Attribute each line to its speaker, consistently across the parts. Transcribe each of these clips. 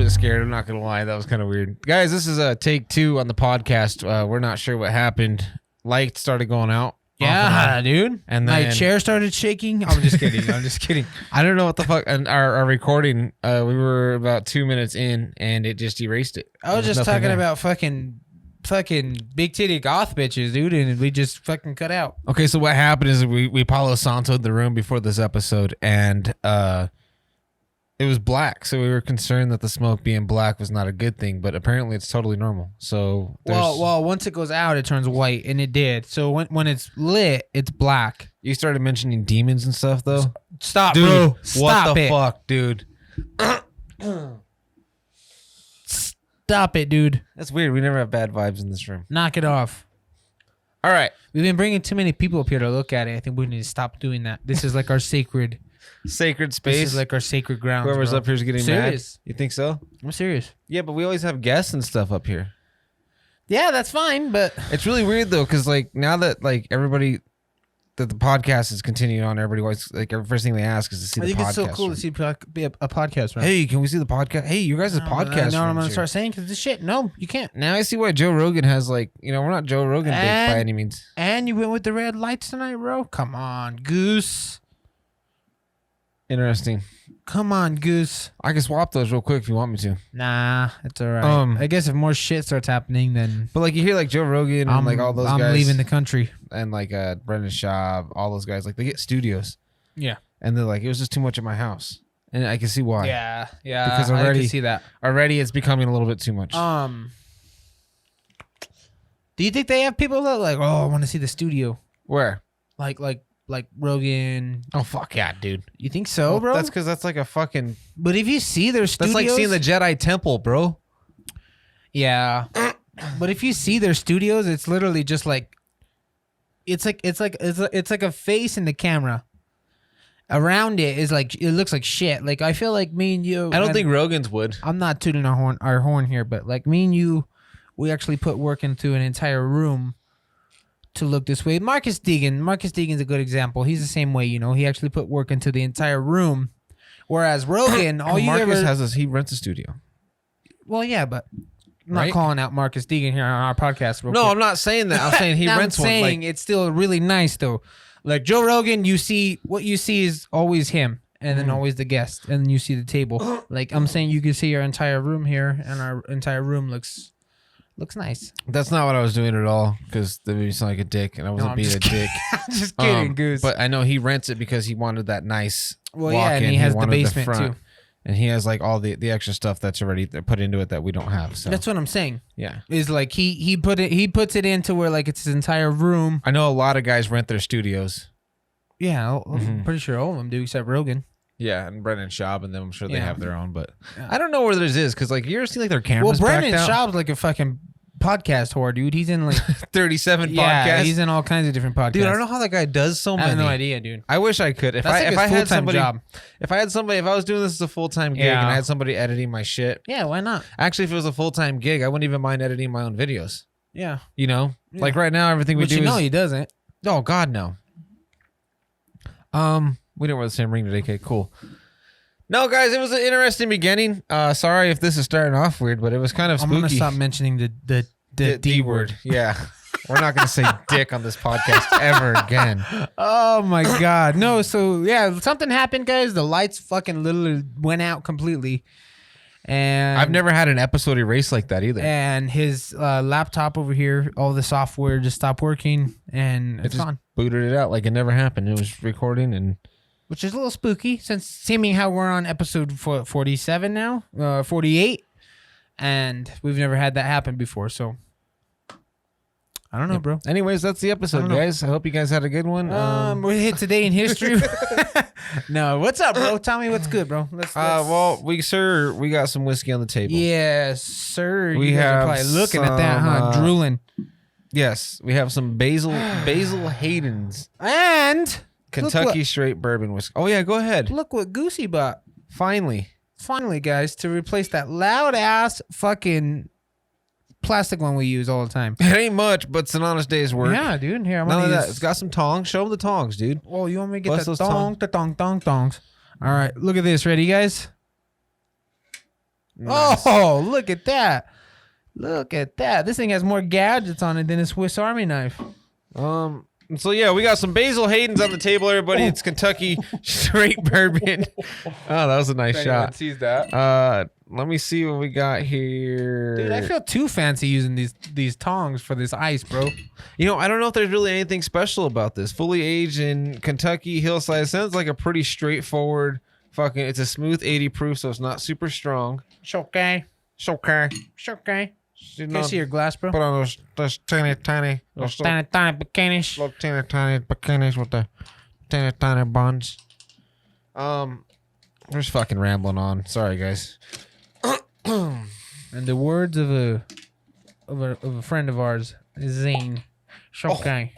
Speaker 1: bit scared. I'm not gonna lie, that was kind of weird, guys. This is a take 2 on the podcast. We're not sure what happened. Lights started going out.
Speaker 2: Yeah, dude.
Speaker 1: And then
Speaker 2: my chair started shaking. I'm just kidding. I'm just kidding.
Speaker 1: I don't know what the fuck. And our recording, we were about 2 minutes in, and it just erased it.
Speaker 2: I was just talking about fucking big titty goth bitches, dude, and we just fucking cut out.
Speaker 1: Okay, so what happened is we Palo Santo'd the room before this episode, and it was black, so we were concerned that the smoke being black was not a good thing, but apparently it's totally normal. So
Speaker 2: well, once it goes out, it turns white, and it did. So when it's lit, it's black.
Speaker 1: You started mentioning demons and stuff, though.
Speaker 2: Stop,
Speaker 1: dude,
Speaker 2: bro.
Speaker 1: Stop what the fuck, dude?
Speaker 2: Stop it, dude.
Speaker 1: That's weird. We never have bad vibes in this room.
Speaker 2: Knock it off.
Speaker 1: All right.
Speaker 2: We've been bringing too many people up here to look at it. I think we need to stop doing that. This is like our sacred
Speaker 1: space.
Speaker 2: This is like our sacred ground.
Speaker 1: Whoever's up here is getting
Speaker 2: serious.
Speaker 1: Mad. You think so?
Speaker 2: I'm serious.
Speaker 1: Yeah, but we always have guests and stuff up here.
Speaker 2: Yeah, that's fine, but
Speaker 1: it's really weird though, because like now that like everybody that the podcast is continuing on, everybody always like every first thing they ask is to see the podcast. I think
Speaker 2: it's so cool to see a podcast. Right?
Speaker 1: Hey, can we see the podcast? Hey, you guys' podcast.
Speaker 2: No, I'm gonna start saying because this shit. No, you can't.
Speaker 1: Now I see why Joe Rogan has like, you know, we're not Joe Rogan big by any means.
Speaker 2: And you went with the red lights tonight, bro. Come on, Goose.
Speaker 1: Interesting.
Speaker 2: Come on, Goose.
Speaker 1: I can swap those real quick if you want me to.
Speaker 2: Nah, it's all right. I guess if more shit starts happening, then.
Speaker 1: But like you hear like Joe Rogan and like all those guys.
Speaker 2: I'm leaving the country.
Speaker 1: And like Brendan Schaub, all those guys, like they get studios.
Speaker 2: Yeah.
Speaker 1: And they're like, it was just too much at my house, and I can see why.
Speaker 2: Yeah.
Speaker 1: Because already,
Speaker 2: I can see that.
Speaker 1: Already, it's becoming a little bit too much.
Speaker 2: Do you think they have people that like, oh, I want to see the studio?
Speaker 1: Where?
Speaker 2: Like Rogan.
Speaker 1: Oh fuck yeah, dude.
Speaker 2: You think so, bro?
Speaker 1: That's because that's like a fucking.
Speaker 2: But if you see their studios,
Speaker 1: that's like seeing the Jedi Temple, bro.
Speaker 2: Yeah. But if you see their studios, it's literally just like, it's like a face in the camera. Around it is like, it looks like shit. Like I feel like me and you.
Speaker 1: I don't think Rogan's would.
Speaker 2: I'm not tooting our horn here, but like me and you, we actually put work into an entire room to look this way. Marcus Deegan's a good example. He's the same way, you know. He actually put work into the entire room, whereas Rogan,
Speaker 1: he rents a studio.
Speaker 2: Well, yeah, but I'm not calling out Marcus Deegan here on our podcast.
Speaker 1: No, I'm not saying that. I'm saying he rents one.
Speaker 2: I'm saying it's still really nice though. Like Joe Rogan, what you see is always him, and then always the guest, and then you see the table. Like I'm saying, you can see our entire room here, and our entire room looks nice.
Speaker 1: That's not what I was doing at all, because that made me sound like a dick, and I wasn't being a dick.
Speaker 2: I'm just kidding, Goose.
Speaker 1: But I know he rents it because he wanted that nice
Speaker 2: walk-in. And he has the basement too.
Speaker 1: And he has like all the extra stuff that's already put into it that we don't have. So
Speaker 2: that's what I'm saying.
Speaker 1: Yeah,
Speaker 2: is like he puts it into where like it's his entire room.
Speaker 1: I know a lot of guys rent their studios.
Speaker 2: Yeah, I'm pretty sure all of them do except Rogan.
Speaker 1: Yeah, and Brendan Schaub, and then I'm sure they have their own, but I don't know where theirs is, because like you ever see like their cameras.
Speaker 2: Well, Brendan Schaub's like a fucking podcast whore, dude. He's in like
Speaker 1: 37 podcasts.
Speaker 2: Yeah, he's in all kinds of different podcasts.
Speaker 1: Dude, I don't know how that guy does so many.
Speaker 2: I have no idea, dude.
Speaker 1: I wish I could. If I had somebody, if I was doing this as a full-time gig and I had somebody editing my shit.
Speaker 2: Yeah, why not?
Speaker 1: Actually, if it was a full-time gig, I wouldn't even mind editing my own videos.
Speaker 2: Yeah.
Speaker 1: You know? Yeah. Like right now, everything we do
Speaker 2: he doesn't.
Speaker 1: Oh, God, no. We didn't wear the same ring today. Okay, cool. No, guys, it was an interesting beginning. Sorry if this is starting off weird, but it was kind of spooky.
Speaker 2: I'm gonna stop mentioning the D word.
Speaker 1: Yeah, we're not gonna say dick on this podcast ever again.
Speaker 2: Oh my God, no. So yeah, something happened, guys. The lights fucking literally went out completely, and
Speaker 1: I've never had an episode erased like that either.
Speaker 2: And his laptop over here, all the software just stopped working, and it's gone.
Speaker 1: Booted it out like it never happened. It was recording and.
Speaker 2: Which is a little spooky, since seeming how we're on episode 47 now, 48, and we've never had that happen before, so I don't know, bro.
Speaker 1: Anyways, that's the episode, guys. I hope you guys had a good one.
Speaker 2: We hit today in history. No, what's up, bro? Tell me what's good, bro. Let's
Speaker 1: well, we got some whiskey on the table.
Speaker 2: Yes, sir.
Speaker 1: We have
Speaker 2: probably looking at that, huh? Drooling.
Speaker 1: Yes, we have some Basil Haydens
Speaker 2: and
Speaker 1: Kentucky straight bourbon whiskey. Oh yeah, go ahead.
Speaker 2: Look what Goosey bought.
Speaker 1: Finally,
Speaker 2: guys, to replace that loud ass fucking plastic one we use all the time.
Speaker 1: It ain't much, but it's an honest day's work.
Speaker 2: Yeah, dude. Here, I'm
Speaker 1: None
Speaker 2: gonna
Speaker 1: of
Speaker 2: use...
Speaker 1: that. It's got some tongs. Show them the tongs, dude.
Speaker 2: Oh, you want me to get the tongs? All right, look at this. Ready, guys?
Speaker 1: Nice.
Speaker 2: Oh, look at that. Look at that. This thing has more gadgets on it than a Swiss Army knife.
Speaker 1: So yeah, we got some Basil Haydens on the table, everybody. It's Kentucky straight bourbon. Oh, that was a nice shot.
Speaker 3: Sees that.
Speaker 1: Let me see what we got here.
Speaker 2: Dude, I feel too fancy using these tongs for this ice, bro.
Speaker 1: You know, I don't know if there's really anything special about this. Fully aged in Kentucky hillside. Sounds like a pretty straightforward fucking. It's a smooth 80 proof, so it's not super strong.
Speaker 2: It's okay.
Speaker 1: It's okay.
Speaker 2: It's okay.
Speaker 1: You
Speaker 2: Can I see your glass, bro?
Speaker 1: Put on those tiny
Speaker 2: tiny bikinis.
Speaker 1: little tiny bikinis with the tiny buns. We're just fucking rambling on. Sorry, guys.
Speaker 2: And the words of a friend of ours, Zane. It's okay.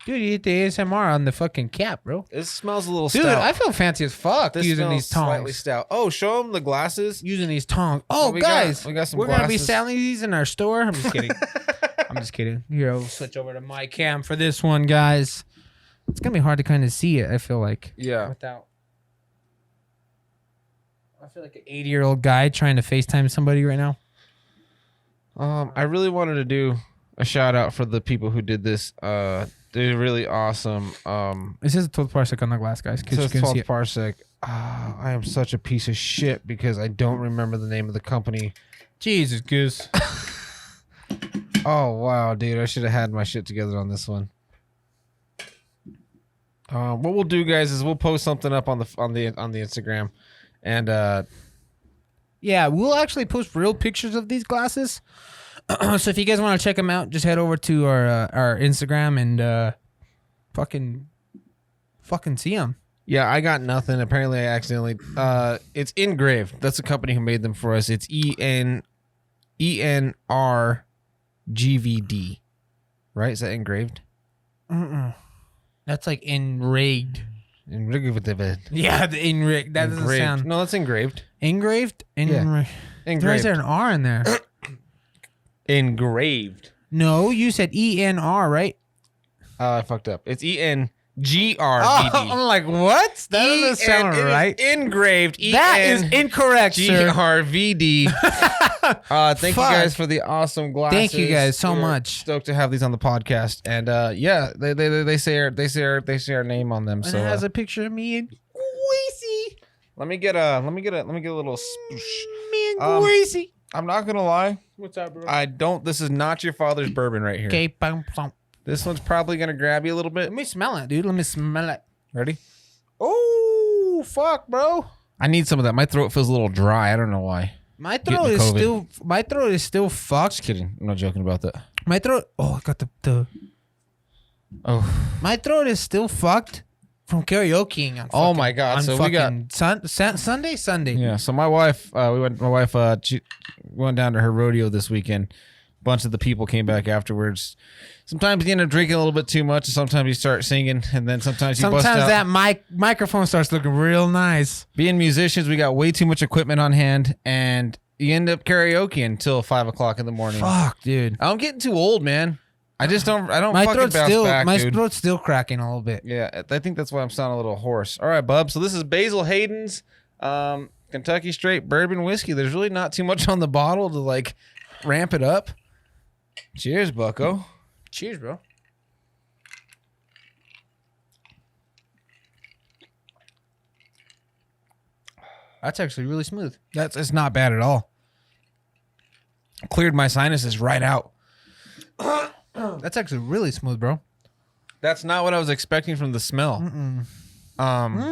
Speaker 2: Dude, you hit the ASMR on the fucking cap, bro.
Speaker 1: It smells a little
Speaker 2: Dude,
Speaker 1: stout.
Speaker 2: I feel fancy as fuck
Speaker 1: This
Speaker 2: using
Speaker 1: smells
Speaker 2: these tongs.
Speaker 1: slightly stout. Oh, show them the glasses.
Speaker 2: Using these tongs. Oh,
Speaker 1: we
Speaker 2: guys,
Speaker 1: got some
Speaker 2: we're gonna be
Speaker 1: glasses.
Speaker 2: selling these in our store. I'm just kidding. I'm just kidding. Here, I'll switch over to my cam for this one, guys. It's gonna be hard to kind of see it. I feel like.
Speaker 1: Yeah.
Speaker 2: Without. I feel like an 80-year-old guy trying to FaceTime somebody right now.
Speaker 1: I really wanted to do a shout out for the people who did this. They're really awesome.
Speaker 2: It says 12th Parsec on the glass, guys.
Speaker 1: It
Speaker 2: Because you
Speaker 1: says
Speaker 2: can see
Speaker 1: 12
Speaker 2: it.
Speaker 1: Parsec. I am such a piece of shit because I don't remember the name of the company.
Speaker 2: Jesus, Goose.
Speaker 1: Oh wow, dude! I should have had my shit together on this one. What we'll do, guys, is we'll post something up on the Instagram, and
Speaker 2: Yeah, we'll actually post real pictures of these glasses. So if you guys want to check them out, just head over to our Instagram and fucking see them.
Speaker 1: yeah, I got nothing. Apparently, I accidentally. It's engraved. That's the company who made them for us. It's ENRGVD, right? Is that engraved?
Speaker 2: That's like enraged.
Speaker 1: Engraved.
Speaker 2: Yeah, the enraged. That doesn't sound
Speaker 1: No, that's engraved.
Speaker 2: engraved. Why is
Speaker 1: Engraved.
Speaker 2: there an R in there?
Speaker 1: Engraved.
Speaker 2: No, you said ENR, right?
Speaker 1: I fucked up. It's ENGRVD.
Speaker 2: I'm like, what? That doesn't sound right.
Speaker 1: Engraved.
Speaker 2: That is incorrect, sir.
Speaker 1: GRVD. Thank you
Speaker 2: Fuck.
Speaker 1: guys for the awesome glasses.
Speaker 2: Thank you guys so
Speaker 1: We're
Speaker 2: much.
Speaker 1: Stoked to have these on the podcast, and yeah, they say our name on them.
Speaker 2: And
Speaker 1: So
Speaker 2: it has a picture of me and Greasy.
Speaker 1: let me get a little.
Speaker 2: Me and
Speaker 1: Um,
Speaker 2: Greasy.
Speaker 1: I'm not gonna lie.
Speaker 2: What's up, bro?
Speaker 1: I don't. This is not your father's bourbon right here.
Speaker 2: Okay, bum, bum.
Speaker 1: This one's probably gonna grab you a little bit.
Speaker 2: Let me smell it, dude. Let me smell it.
Speaker 1: Ready?
Speaker 2: Oh, fuck, bro.
Speaker 1: I need some of that. My throat feels a little dry. I don't know why.
Speaker 2: My
Speaker 1: Getting
Speaker 2: throat
Speaker 1: the
Speaker 2: is
Speaker 1: COVID.
Speaker 2: still fucked.
Speaker 1: Just kidding. I'm not joking about that.
Speaker 2: My throat. Oh, I got the.
Speaker 1: Oh.
Speaker 2: My throat is still fucked from karaokeing. On
Speaker 1: Oh my God,
Speaker 2: On
Speaker 1: so we
Speaker 2: fucking Sunday.
Speaker 1: Yeah, so my wife, she went down to her rodeo this weekend. A bunch of the people came back afterwards. Sometimes you end up drinking a little bit too much, and sometimes you start singing, and then sometimes you bust
Speaker 2: Sometimes
Speaker 1: out.
Speaker 2: that microphone starts looking real nice.
Speaker 1: Being musicians, we got way too much equipment on hand, and you end up karaoke until 5 o'clock in the morning.
Speaker 2: Fuck, dude.
Speaker 1: I'm getting too old, man. I don't
Speaker 2: My
Speaker 1: fucking
Speaker 2: throat's
Speaker 1: bounce
Speaker 2: still
Speaker 1: back,
Speaker 2: my
Speaker 1: dude.
Speaker 2: throat's still cracking a little bit.
Speaker 1: Yeah, I think that's why I'm sounding a little hoarse. All right, bub. So this is Basil Haydens, Kentucky straight bourbon whiskey. There's really not too much on the bottle to like ramp it up. Cheers, bucko.
Speaker 2: Cheers, bro. That's actually really smooth.
Speaker 1: It's not bad at all. Cleared my sinuses right out.
Speaker 2: That's actually really smooth, bro.
Speaker 1: That's not what I was expecting from the smell.
Speaker 2: I'm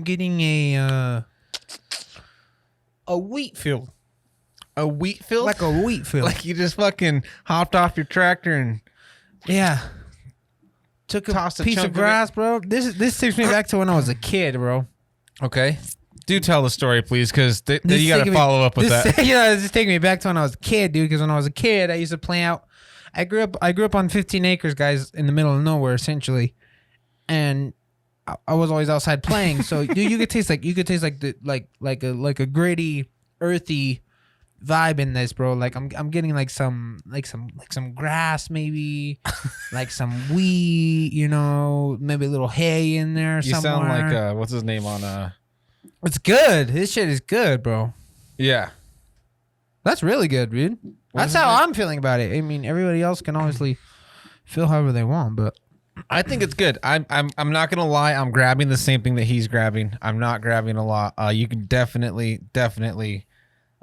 Speaker 2: getting a wheat field.
Speaker 1: A wheat field?
Speaker 2: Like a wheat field.
Speaker 1: Like you just fucking hopped off your tractor and
Speaker 2: yeah. Took a
Speaker 1: Tossed a
Speaker 2: piece
Speaker 1: chunk
Speaker 2: of
Speaker 1: of
Speaker 2: grass, bro. This takes me back to when I was a kid, bro.
Speaker 1: okay. Do tell the story, please, because you got to
Speaker 2: taking me-
Speaker 1: follow up with
Speaker 2: this,
Speaker 1: that.
Speaker 2: Yeah, this is taking me back to when I was a kid, dude. Because when I was a kid, I used to play out. I grew up on 15 acres, guys, in the middle of nowhere, essentially, and I was always outside playing. So, dude, you could taste like a gritty, earthy vibe in this, bro. Like I'm getting like some grass, maybe, like some wheat, maybe a little hay in there.
Speaker 1: You
Speaker 2: somewhere.
Speaker 1: sound like what's his name on
Speaker 2: It's good. This shit is good, bro.
Speaker 1: Yeah.
Speaker 2: That's really good, dude. That's how I'm feeling about it. I mean, everybody else can obviously feel however they want, but
Speaker 1: I think it's good. I'm not gonna lie. I'm grabbing the same thing that he's grabbing. I'm not grabbing a lot. You can definitely.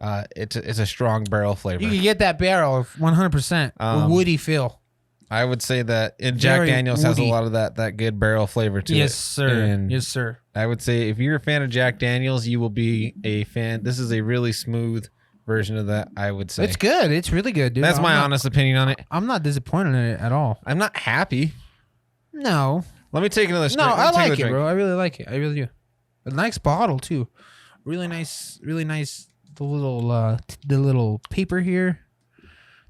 Speaker 1: It's a strong barrel flavor.
Speaker 2: you can get that barrel 100% woody feel.
Speaker 1: I would say that Jack
Speaker 2: Very
Speaker 1: Daniels has a
Speaker 2: woody.
Speaker 1: lot of that good barrel flavor to it.
Speaker 2: Yes, sir.
Speaker 1: And
Speaker 2: Yes, sir.
Speaker 1: I would say if you're a fan of Jack Daniels, you will be a fan. This is a really smooth version of that. I would say
Speaker 2: It's good. It's really good, dude.
Speaker 1: that's my honest opinion on it.
Speaker 2: I'm not disappointed in it at all.
Speaker 1: I'm not happy.
Speaker 2: No.
Speaker 1: Let me take another.
Speaker 2: No, I like it,
Speaker 1: drink.
Speaker 2: bro. I really like it. I really do. A nice bottle too. Really nice. Really nice. The little paper here.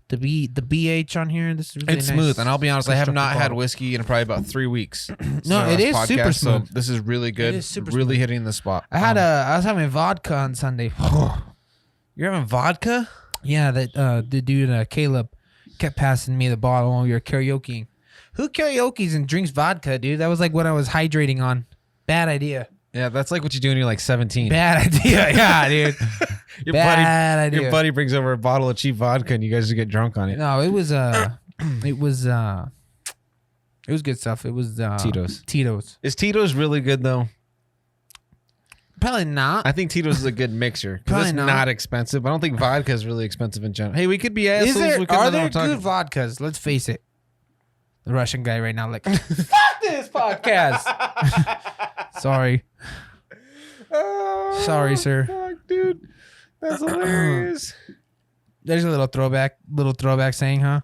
Speaker 2: The BH on here. This is really
Speaker 1: It's
Speaker 2: nice.
Speaker 1: smooth, and I'll be honest, I have not had
Speaker 2: Constructive
Speaker 1: whiskey in probably about 3 weeks.
Speaker 2: No, it is super
Speaker 1: So
Speaker 2: smooth.
Speaker 1: this is really good.
Speaker 2: It is super
Speaker 1: really
Speaker 2: smooth.
Speaker 1: hitting the spot.
Speaker 2: I was having vodka on Sunday.
Speaker 1: You're having vodka?
Speaker 2: Yeah, that the dude Caleb kept passing me the bottle while we were karaokeing. Who karaoke's and drinks vodka, dude? That was like what I was hydrating on. Bad idea.
Speaker 1: Yeah, that's like what you do when you're like 17.
Speaker 2: Bad idea. Yeah, dude. Bad idea.
Speaker 1: Your buddy brings over a bottle of cheap vodka, and you guys just get drunk on it.
Speaker 2: No, it was good stuff. It was
Speaker 1: Tito's.
Speaker 2: Tito's.
Speaker 1: Is Tito's really good though?
Speaker 2: Probably not.
Speaker 1: I think Tito's is a good mixer. 'Cause
Speaker 2: Probably
Speaker 1: it's
Speaker 2: not.
Speaker 1: not expensive. I don't think vodka is really expensive in general. Hey, we could be assholes.
Speaker 2: Is there?
Speaker 1: We could
Speaker 2: Are
Speaker 1: know
Speaker 2: there
Speaker 1: what I'm
Speaker 2: good
Speaker 1: talking-
Speaker 2: vodkas? Let's face it. The Russian guy right now, like, fuck this podcast. Sorry.
Speaker 1: Oh,
Speaker 2: Sorry, sir.
Speaker 1: Fuck, dude. That's hilarious.
Speaker 2: There's a little throwback saying, huh?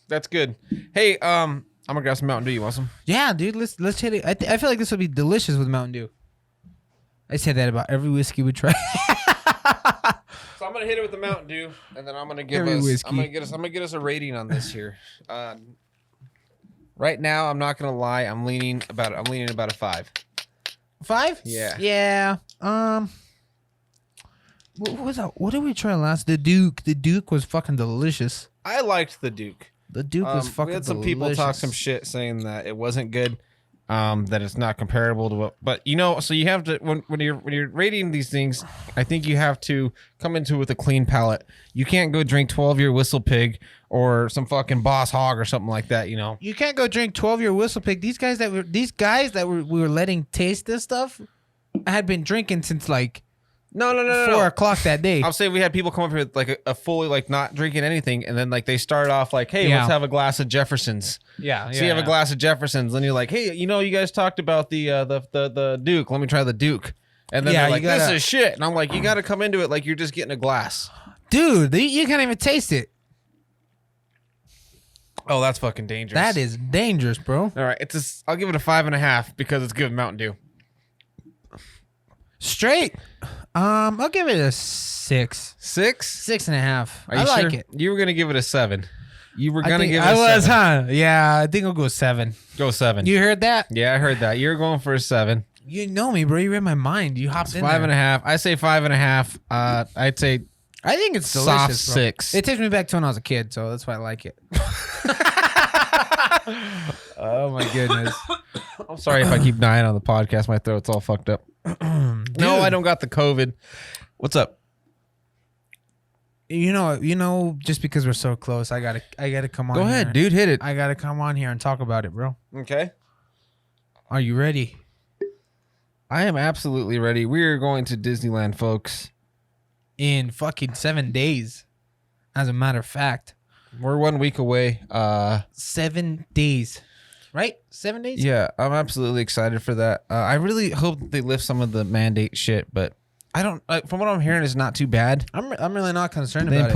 Speaker 1: That's good. Hey, I'm gonna grab some Mountain Dew. You want some?
Speaker 2: Yeah, dude. Let's hit it. I feel like this would be delicious with Mountain Dew. I say that about every whiskey we try.
Speaker 1: So I'm gonna hit it with the Mountain Dew, and then I'm gonna give
Speaker 2: Every
Speaker 1: us.
Speaker 2: whiskey.
Speaker 1: I'm gonna get us a rating on this here. Right now, I'm not gonna lie. I'm leaning about a 5.
Speaker 2: 5?
Speaker 1: Yeah.
Speaker 2: Yeah. What was that? What did we try last? The Duke. The Duke was fucking delicious.
Speaker 1: I liked the Duke.
Speaker 2: The Duke was fucking delicious.
Speaker 1: We had some people talk some shit saying that it wasn't good, that it's not comparable to what. But so you have to when you're rating these things, I think you have to come into it with a clean palate. You can't go drink 12-year Whistle Pig or some fucking Boss Hog or something like that.
Speaker 2: You can't go drink 12-year Whistle Pig. These guys that we were letting taste this stuff had been drinking since like
Speaker 1: No.
Speaker 2: 4 o'clock that day.
Speaker 1: I'll say we had people come up here with like a fully like not drinking anything, and then like they start off like, hey,
Speaker 2: Yeah.
Speaker 1: let's have a glass of Jefferson's.
Speaker 2: Yeah.
Speaker 1: So you have a glass of Jefferson's, then you're like, hey, you guys talked about the Duke. Let me try the Duke. And then
Speaker 2: Yeah,
Speaker 1: they're like,
Speaker 2: you gotta-
Speaker 1: this is shit. And I'm like, you got to come into it like you're just getting a glass.
Speaker 2: Dude, you can't even taste it.
Speaker 1: Oh, that's fucking dangerous.
Speaker 2: That is dangerous, bro.
Speaker 1: All right, I'll give it a 5.5 because it's good Mountain Dew.
Speaker 2: Straight. I'll give it a 6.
Speaker 1: 6?
Speaker 2: 6.5.
Speaker 1: Are you
Speaker 2: I like
Speaker 1: sure?
Speaker 2: it.
Speaker 1: You were gonna give it a 7. You were
Speaker 2: I
Speaker 1: gonna
Speaker 2: think
Speaker 1: give it
Speaker 2: I
Speaker 1: a
Speaker 2: was,
Speaker 1: 7.
Speaker 2: huh? Yeah, I think I'll go 7.
Speaker 1: Go 7.
Speaker 2: You heard that?
Speaker 1: Yeah, I heard that. You're going for a 7.
Speaker 2: You know me, bro. You read my mind. You hopped
Speaker 1: It's
Speaker 2: in
Speaker 1: 5.5. I say 5.5. I'd say
Speaker 2: I think it's
Speaker 1: soft
Speaker 2: delicious, bro.
Speaker 1: 6.
Speaker 2: It takes me back to when I was a kid, so that's why I like it. Oh my goodness.
Speaker 1: I'm sorry if I keep dying on the podcast. My throat's all fucked up. No, I don't got the COVID. What's up?
Speaker 2: You know, just because we're so close, I gotta come on.
Speaker 1: Go ahead,
Speaker 2: here.
Speaker 1: dude. Hit it.
Speaker 2: I gotta come on here and talk about it, bro.
Speaker 1: Okay.
Speaker 2: Are you ready?
Speaker 1: I am absolutely ready. We are going to Disneyland, folks.
Speaker 2: In fucking 7 days. As a matter of fact.
Speaker 1: We're 1 week away.
Speaker 2: 7 days. Right? 7 days?
Speaker 1: Yeah, I'm absolutely excited for that. I really hope that they lift some of the mandate shit, but I don't. From what I'm hearing, it's not too bad.
Speaker 2: I'm really not concerned
Speaker 1: They
Speaker 2: about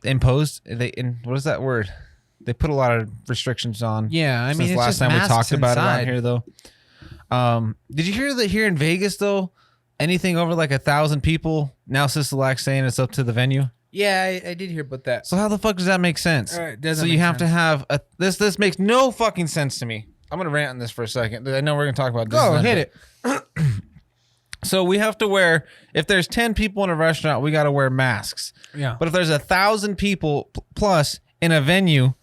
Speaker 1: imposed.
Speaker 2: it,
Speaker 1: What is that word? They put a lot of restrictions on.
Speaker 2: Yeah, I mean,
Speaker 1: since
Speaker 2: it's
Speaker 1: last
Speaker 2: just
Speaker 1: time we
Speaker 2: masks
Speaker 1: talked about it
Speaker 2: inside.
Speaker 1: around here, though. Did you hear that here in Vegas, though? Anything over like 1,000 people now, Sisolak's saying it's up to the venue.
Speaker 2: Yeah, I did hear about that.
Speaker 1: So how the fuck does that make sense?
Speaker 2: All right, doesn't
Speaker 1: so you
Speaker 2: make
Speaker 1: have to
Speaker 2: sense.
Speaker 1: have a this makes no fucking sense to me. I'm gonna rant on this for a second. I know we're gonna talk about this.
Speaker 2: Go, hit it.
Speaker 1: So we have to wear, if there's 10 people in a restaurant, we got to wear masks.
Speaker 2: Yeah.
Speaker 1: But if there's 1,000 people plus in a venue,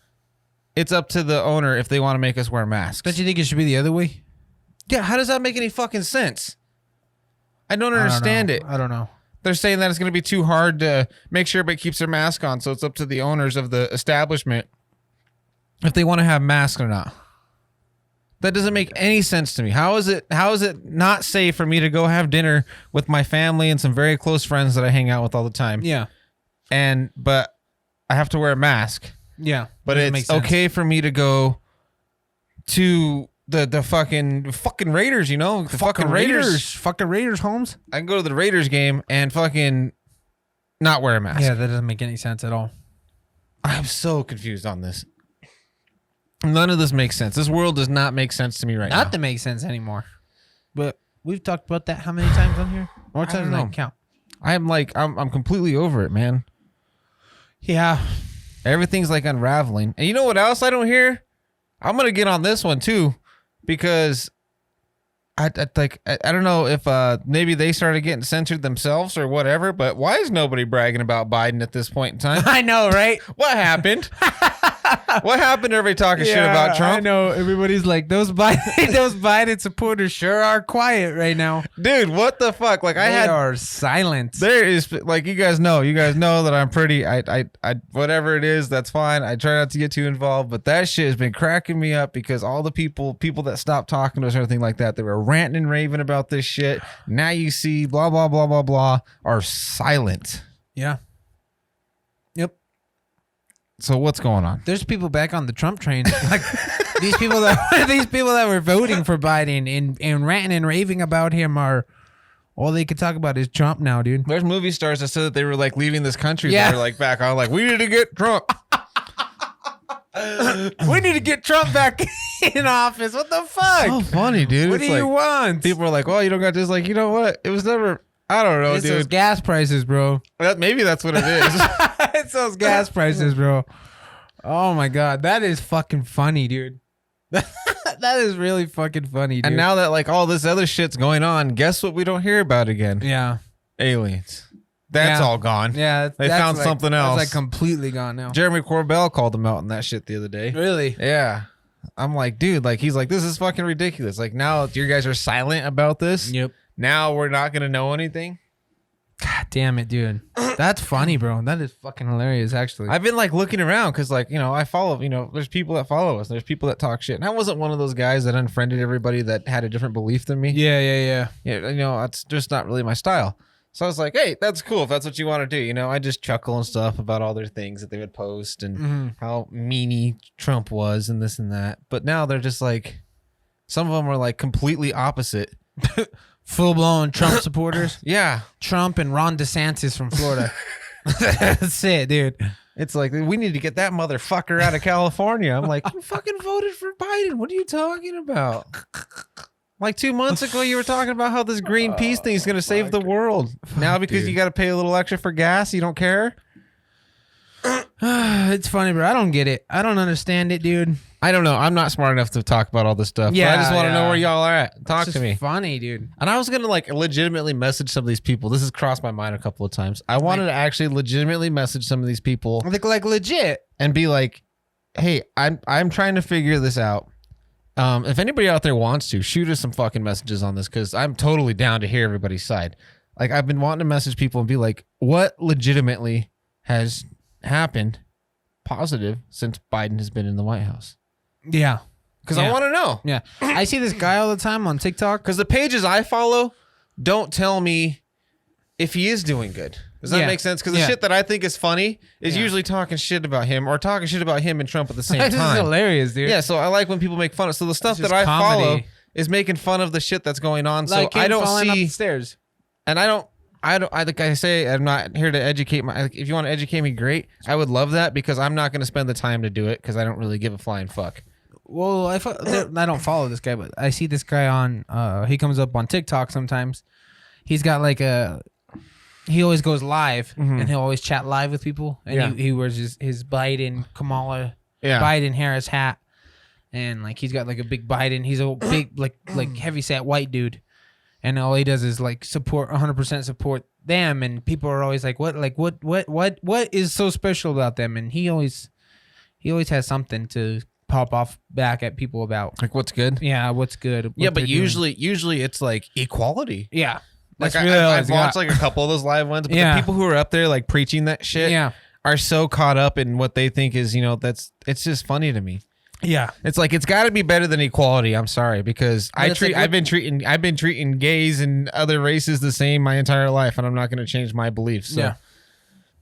Speaker 1: it's up to the owner if they want to make us wear masks.
Speaker 2: Don't you think it should be the other way?
Speaker 1: Yeah, how does that make any fucking sense? I don't understand it.
Speaker 2: I don't know.
Speaker 1: They're saying that it's going to be too hard to make sure everybody keeps their mask on, so it's up to the owners of the establishment if they want to have masks or not. That doesn't make any sense to me. How is it not safe for me to go have dinner with my family and some very close friends that I hang out with all the time?
Speaker 2: Yeah.
Speaker 1: But I have to wear a mask.
Speaker 2: Yeah.
Speaker 1: But it's okay for me to go to the fucking Raiders, you know? The fucking Raiders.
Speaker 2: Fucking Raiders, Holmes.
Speaker 1: I can go to the Raiders game and fucking not wear a mask.
Speaker 2: Yeah, that doesn't make any sense at all.
Speaker 1: I'm so confused on this. None of this makes sense. This world does not make sense to me right now.
Speaker 2: Not to make sense anymore. But we've talked about that how many times on here? More times than I can count.
Speaker 1: I'm completely over it, man.
Speaker 2: Yeah.
Speaker 1: Everything's like unraveling. And you know what else I don't hear? I'm gonna get on this one too, because I don't know if maybe they started getting censored themselves or whatever, but why is nobody bragging about Biden at this point in time?
Speaker 2: I know, right?
Speaker 1: What happened? What happened to everybody talking shit about Trump?
Speaker 2: I know. Everybody's like, those Biden supporters sure are quiet right now.
Speaker 1: Dude, what the fuck? Like
Speaker 2: They are silent.
Speaker 1: There is, like, you guys know that I'm pretty, I whatever it is, that's fine. I try not to get too involved, but that shit has been cracking me up because all the people that stopped talking to us or anything like that, they were ranting and raving about this shit. Now you see blah, blah, blah, blah, blah, are silent.
Speaker 2: Yeah. Yep.
Speaker 1: So what's going on?
Speaker 2: There's people back on the Trump train. Like these people that were voting for Biden and ranting and raving about him are all they could talk about is Trump now, dude.
Speaker 1: There's movie stars that said that they were like leaving this country.
Speaker 2: Yeah.
Speaker 1: They were like back on, like, we need to get Trump.
Speaker 2: We need to get Trump back in office. What the fuck?
Speaker 1: So funny, dude.
Speaker 2: What do you want?
Speaker 1: People are like, well, you don't got this. Like, you know what? It was never, I don't know,
Speaker 2: It's those
Speaker 1: dude.
Speaker 2: gas prices, bro.
Speaker 1: Maybe that's what it is.
Speaker 2: It's those gas prices, bro. Oh my god, that is fucking funny, dude. That is really fucking funny, dude.
Speaker 1: And now that like all this other shit's going on, guess what we don't hear about again?
Speaker 2: Yeah.
Speaker 1: Aliens. That's all gone.
Speaker 2: Yeah.
Speaker 1: They found something else.
Speaker 2: It's like completely gone now.
Speaker 1: Jeremy Corbell called them out on that shit the other day.
Speaker 2: Really?
Speaker 1: Yeah. I'm like, dude, like, he's like, this is fucking ridiculous. Like, now you guys are silent about this.
Speaker 2: Yep.
Speaker 1: Now we're not going to know anything.
Speaker 2: God damn it, dude. That's funny, bro. That is fucking hilarious, actually.
Speaker 1: I've been like looking around because, like, you know, I follow, you know, there's people that follow us. There's people that talk shit. And I wasn't one of those guys that unfriended everybody that had a different belief than me.
Speaker 2: Yeah.
Speaker 1: Yeah, you know, that's just not really my style. So I was like, hey, that's cool if that's what you want to do. You know, I just chuckle and stuff about all their things that they would post and how meanie Trump was and this and that. But now they're just like, some of them are like completely opposite.
Speaker 2: Full-blown Trump supporters.
Speaker 1: Yeah.
Speaker 2: Trump and Ron DeSantis from Florida. That's it, dude.
Speaker 1: It's like, we need to get that motherfucker out of California. I'm like, you fucking voted for Biden. What are you talking about? Like 2 months ago, you were talking about how this Greenpeace thing is going to save the world. Now because you got to pay a little extra for gas, you don't care?
Speaker 2: It's funny, bro. I don't get it. I don't understand it, dude.
Speaker 1: I don't know. I'm not smart enough to talk about all this stuff.
Speaker 2: Yeah,
Speaker 1: but I just want to
Speaker 2: yeah.
Speaker 1: know where y'all are at. Talk
Speaker 2: It's
Speaker 1: to
Speaker 2: just
Speaker 1: me.
Speaker 2: funny, dude.
Speaker 1: And I was going to like legitimately message some of these people. This has crossed my mind a couple of times. I wanted to actually legitimately message some of these people
Speaker 2: Like legit.
Speaker 1: and be like, hey, I'm trying to figure this out. If anybody out there wants to, shoot us some fucking messages on this because I'm totally down to hear everybody's side. Like, I've been wanting to message people and be like, what legitimately has happened positive since Biden has been in the White House?
Speaker 2: Yeah.
Speaker 1: Because I want to know.
Speaker 2: Yeah. I see this guy all the time on TikTok.
Speaker 1: Because the pages I follow don't tell me if he is doing good. Does that make sense? Because the shit that I think is funny is usually talking shit about him or talking shit about him and Trump at the same
Speaker 2: This
Speaker 1: time.
Speaker 2: is hilarious, dude.
Speaker 1: Yeah, so I like when people make fun of. So the stuff
Speaker 2: It's
Speaker 1: that I
Speaker 2: just comedy.
Speaker 1: follow is making fun of the shit that's going on.
Speaker 2: Like
Speaker 1: so I
Speaker 2: him
Speaker 1: don't
Speaker 2: falling up
Speaker 1: see,
Speaker 2: the stairs.
Speaker 1: and I like I say, I'm not here to educate if you want to educate me, great. I would love that because I'm not going to spend the time to do it because I don't really give a flying fuck.
Speaker 2: Well, I don't follow this guy, but I see this guy on. He comes up on TikTok sometimes. He's got like he always goes live and he'll always chat live with people. And he wears his Biden Biden Harris hat, and like he's got like a big Biden. He's a big like heavy set white dude, and all he does is like support 100% support them. And people are always like, what is so special about them? And he always has something to pop off back at people about.
Speaker 1: Like what's good?
Speaker 2: Yeah, what's good?
Speaker 1: Yeah, but usually it's like equality.
Speaker 2: Yeah.
Speaker 1: Like
Speaker 2: That's
Speaker 1: I've
Speaker 2: real,
Speaker 1: watched like a couple of those live ones, but
Speaker 2: Yeah.
Speaker 1: the people who are up there like preaching that shit
Speaker 2: Yeah.
Speaker 1: are so caught up in what they think is, it's just funny to me.
Speaker 2: Yeah.
Speaker 1: It's like it's got to be better than equality. I'm sorry, because I've been treating gays and other races the same my entire life, and I'm not going to change my beliefs. So
Speaker 2: Yeah.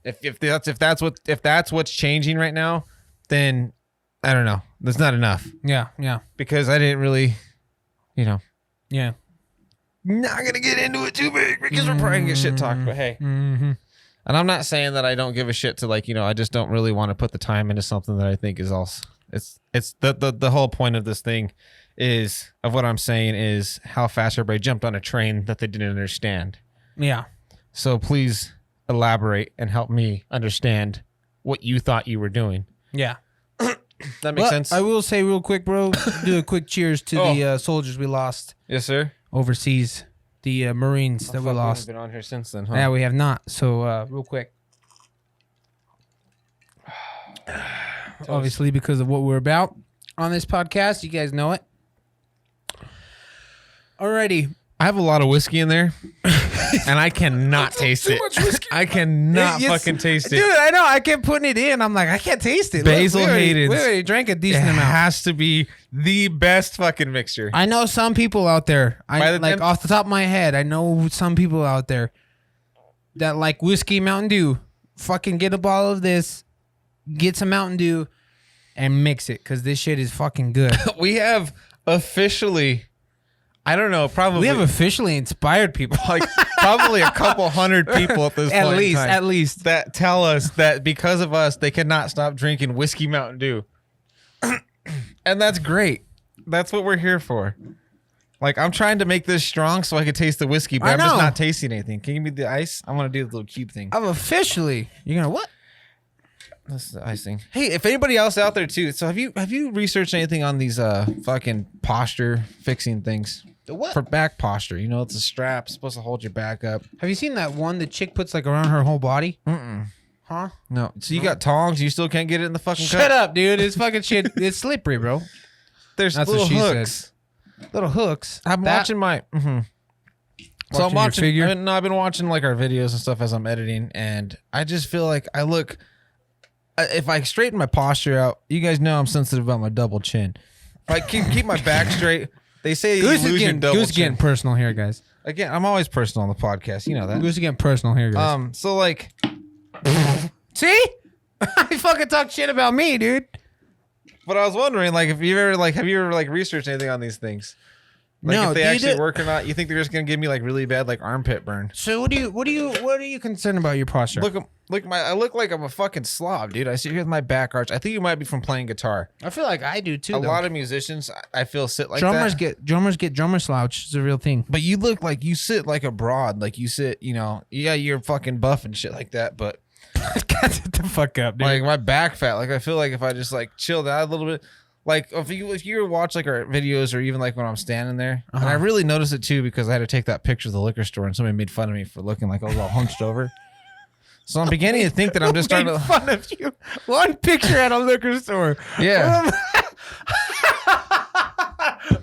Speaker 1: if that's what's changing right now, then I don't know. That's not enough,
Speaker 2: Yeah. Yeah.
Speaker 1: because I didn't really,
Speaker 2: Yeah.
Speaker 1: not gonna get into it too big because we're probably gonna get shit talked. But hey,
Speaker 2: Mm-hmm.
Speaker 1: and I'm not saying that I don't give a shit to I just don't really want to put the time into something that I think is also it's the whole point of this thing of what I'm saying is how fast everybody jumped on a train that they didn't understand.
Speaker 2: Yeah.
Speaker 1: So please elaborate and help me understand what you thought you were doing.
Speaker 2: Yeah.
Speaker 1: That makes sense.
Speaker 2: I will say real quick, bro, do a quick cheers to the soldiers we lost
Speaker 1: Yes, sir.
Speaker 2: overseas, the Marines that we lost.
Speaker 1: Been on here since then, huh?
Speaker 2: Yeah, we have not. So real quick. Obviously, because of what we're about on this podcast, you guys know it. Alrighty.
Speaker 1: I have a lot of whiskey in there, and I cannot taste it.
Speaker 2: much whiskey.
Speaker 1: I cannot fucking taste it.
Speaker 2: Dude, I know. I kept putting it in. I'm like, I can't taste it.
Speaker 1: Basil
Speaker 2: Look,
Speaker 1: Haydens.
Speaker 2: we already drank a
Speaker 1: It
Speaker 2: decent amount.
Speaker 1: has to be the best fucking mixture.
Speaker 2: I know some people out there.
Speaker 1: By the
Speaker 2: Like
Speaker 1: time-
Speaker 2: off the top of my head, I know some people out there that like whiskey Mountain Dew. Fucking get a bottle of this, get some Mountain Dew, and mix it because this shit is fucking good.
Speaker 1: We have officially, I don't know, probably
Speaker 2: We have officially inspired people.
Speaker 1: like probably a couple hundred people at this point in time
Speaker 2: at least.
Speaker 1: that tell us that because of us they cannot stop drinking whiskey Mountain Dew. And that's great. That's what we're here for. Like, I'm trying to make this strong so I can taste the whiskey, but
Speaker 2: I
Speaker 1: I'm just
Speaker 2: know.
Speaker 1: not tasting anything. Can you give me the ice? I want to do the little cube thing.
Speaker 2: I'm officially. You're gonna what?
Speaker 1: That's the ice thing. Hey, if anybody else out there too, so have you researched anything on these fucking posture fixing things?
Speaker 2: The what?
Speaker 1: For back posture, it's a strap supposed to hold your back up.
Speaker 2: Have you seen that one the chick puts like around her whole body? Huh?
Speaker 1: No, so you got tongs, you still can't get it in the fucking
Speaker 2: Shut
Speaker 1: cut?
Speaker 2: up, dude. It's fucking shit. It's slippery, bro.
Speaker 1: There's
Speaker 2: That's
Speaker 1: little
Speaker 2: what she
Speaker 1: hooks.
Speaker 2: said. Little hooks.
Speaker 1: I'm
Speaker 2: That-
Speaker 1: watching my. So I'm
Speaker 2: Watching your
Speaker 1: watching.
Speaker 2: figure?
Speaker 1: I've been watching like our videos and stuff as I'm editing, and I just feel like I look. If I straighten my posture out, you guys know I'm sensitive about my double chin. If I keep my back straight, they say you
Speaker 2: Goose
Speaker 1: lose your double
Speaker 2: Goose
Speaker 1: chin.
Speaker 2: getting personal here, guys.
Speaker 1: Again, I'm always personal on the podcast. You know that.
Speaker 2: Goose getting personal here, guys.
Speaker 1: So like,
Speaker 2: See? I fucking talk shit about me, dude.
Speaker 1: but I was wondering, like, have you ever researched anything on these things? Like,
Speaker 2: No,
Speaker 1: if they
Speaker 2: do you
Speaker 1: actually
Speaker 2: do-
Speaker 1: work or not? You think they're just gonna give me like really bad like armpit burn?
Speaker 2: So what are you concerned about your posture?
Speaker 1: I look like I'm a fucking slob, dude. I sit here with my back arch. I think you might be from playing guitar.
Speaker 2: I feel like I do too.
Speaker 1: A lot of musicians, I feel, sit like
Speaker 2: drummers
Speaker 1: that.
Speaker 2: get drummer slouch. It's a real thing.
Speaker 1: But you look like you sit like a broad. Like you sit, you're fucking buff and shit like that. But
Speaker 2: Get the fuck up, dude.
Speaker 1: like my back fat, like I feel like if I just like chilled out a little bit, like if you watch like our videos or even like when I'm standing there, and I really noticed it too because I had to take that picture of the liquor store and somebody made fun of me for looking like I was all hunched over. So I'm beginning to think that I'm just starting
Speaker 2: made
Speaker 1: to
Speaker 2: fun of you. One picture at a liquor store.
Speaker 1: Yeah.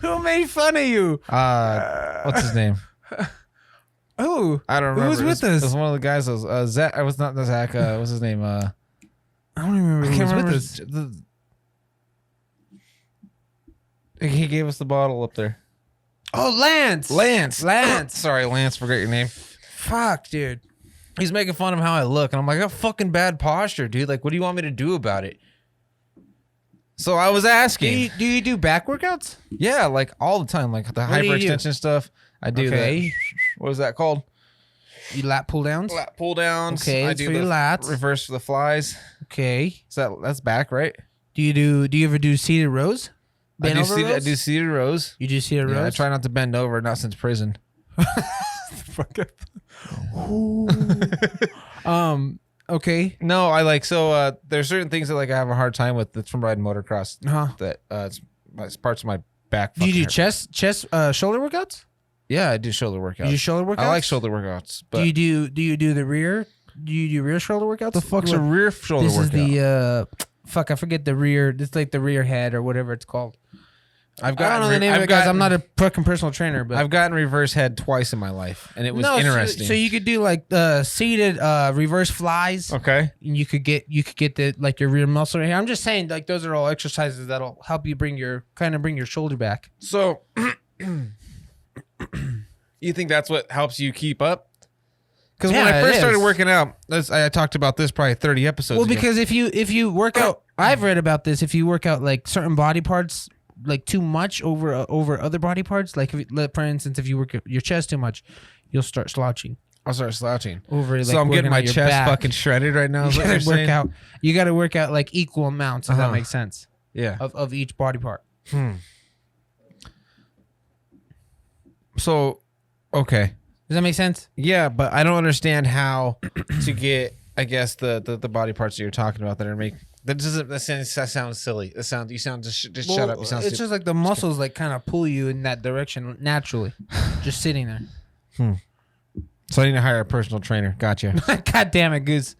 Speaker 2: Who made fun of you?
Speaker 1: What's his name?
Speaker 2: Who?
Speaker 1: I don't remember.
Speaker 2: Who was with
Speaker 1: It
Speaker 2: us?
Speaker 1: was one of the guys. That was Zach. I was not Zach. What's his name?
Speaker 2: I don't even remember
Speaker 1: I
Speaker 2: who
Speaker 1: can't
Speaker 2: was
Speaker 1: remember.
Speaker 2: with us.
Speaker 1: He gave us the bottle up there.
Speaker 2: Oh, Lance. Lance.
Speaker 1: Sorry, Lance. Forgot your name.
Speaker 2: Fuck, dude.
Speaker 1: He's making fun of how I look, and I'm like, I got fucking bad posture, dude. Like, what do you want me to do about it? So I was asking.
Speaker 2: Do you do back workouts?
Speaker 1: Yeah, like all the time, like the
Speaker 2: What do you do?
Speaker 1: hyperextension stuff. I do
Speaker 2: Okay.
Speaker 1: that. What was that called?
Speaker 2: You lat pull downs?
Speaker 1: Lat pull downs.
Speaker 2: Okay,
Speaker 1: I
Speaker 2: that's
Speaker 1: do
Speaker 2: for
Speaker 1: the
Speaker 2: your lats.
Speaker 1: reverse for the flies.
Speaker 2: Okay.
Speaker 1: That's back, right?
Speaker 2: Do you ever do seated rows?
Speaker 1: I do
Speaker 2: rows?
Speaker 1: seated rows.
Speaker 2: You do seated
Speaker 1: Yeah, I
Speaker 2: rows?
Speaker 1: try not to bend over, not since prison.
Speaker 2: Okay.
Speaker 1: No, I like there's certain things that like I have a hard time with that's from riding motocross
Speaker 2: Uh-huh.
Speaker 1: that it's parts of my back.
Speaker 2: Do you do
Speaker 1: fucking hurt.
Speaker 2: chest shoulder workouts?
Speaker 1: Yeah, I do shoulder workouts.
Speaker 2: You do shoulder workouts?
Speaker 1: I like shoulder workouts, but
Speaker 2: Do you do the rear? Do you do rear shoulder workouts?
Speaker 1: the fuck's a
Speaker 2: What-
Speaker 1: rear shoulder
Speaker 2: This
Speaker 1: workout?
Speaker 2: is the fuck. I forget the rear. It's like the rear head or whatever it's called.
Speaker 1: I've
Speaker 2: I don't know the name of it, guys. I'm not a fucking personal trainer, but
Speaker 1: I've gotten reverse head twice in my life, and it was interesting.
Speaker 2: So you could do like seated reverse flies.
Speaker 1: Okay.
Speaker 2: And you could get the like your rear muscle right here. I'm just saying, like those are all exercises that'll help you bring your shoulder back.
Speaker 1: So, you think that's what helps you keep up? Because when I first started working out, I talked about this probably 30 episodes ago.
Speaker 2: Well, because if you work out, I've read about this. If you work out like certain body parts like too much over other body parts, like for instance, if you work your chest too much, you'll start slouching.
Speaker 1: I'll start slouching.
Speaker 2: Like,
Speaker 1: so I'm getting my chest fucking shredded right now.
Speaker 2: You got to work out like equal amounts. If that makes sense.
Speaker 1: Yeah.
Speaker 2: Of each body part.
Speaker 1: So, okay.
Speaker 2: Does that make sense?
Speaker 1: Yeah, but I don't understand how to get, I guess, the body parts that you're talking about that sounds silly. You sound just shut up. You sound
Speaker 2: it's just like the muscles like kind of pull you in that direction naturally, just sitting there.
Speaker 1: So I need to hire a personal trainer. Gotcha.
Speaker 2: God damn it, Goose.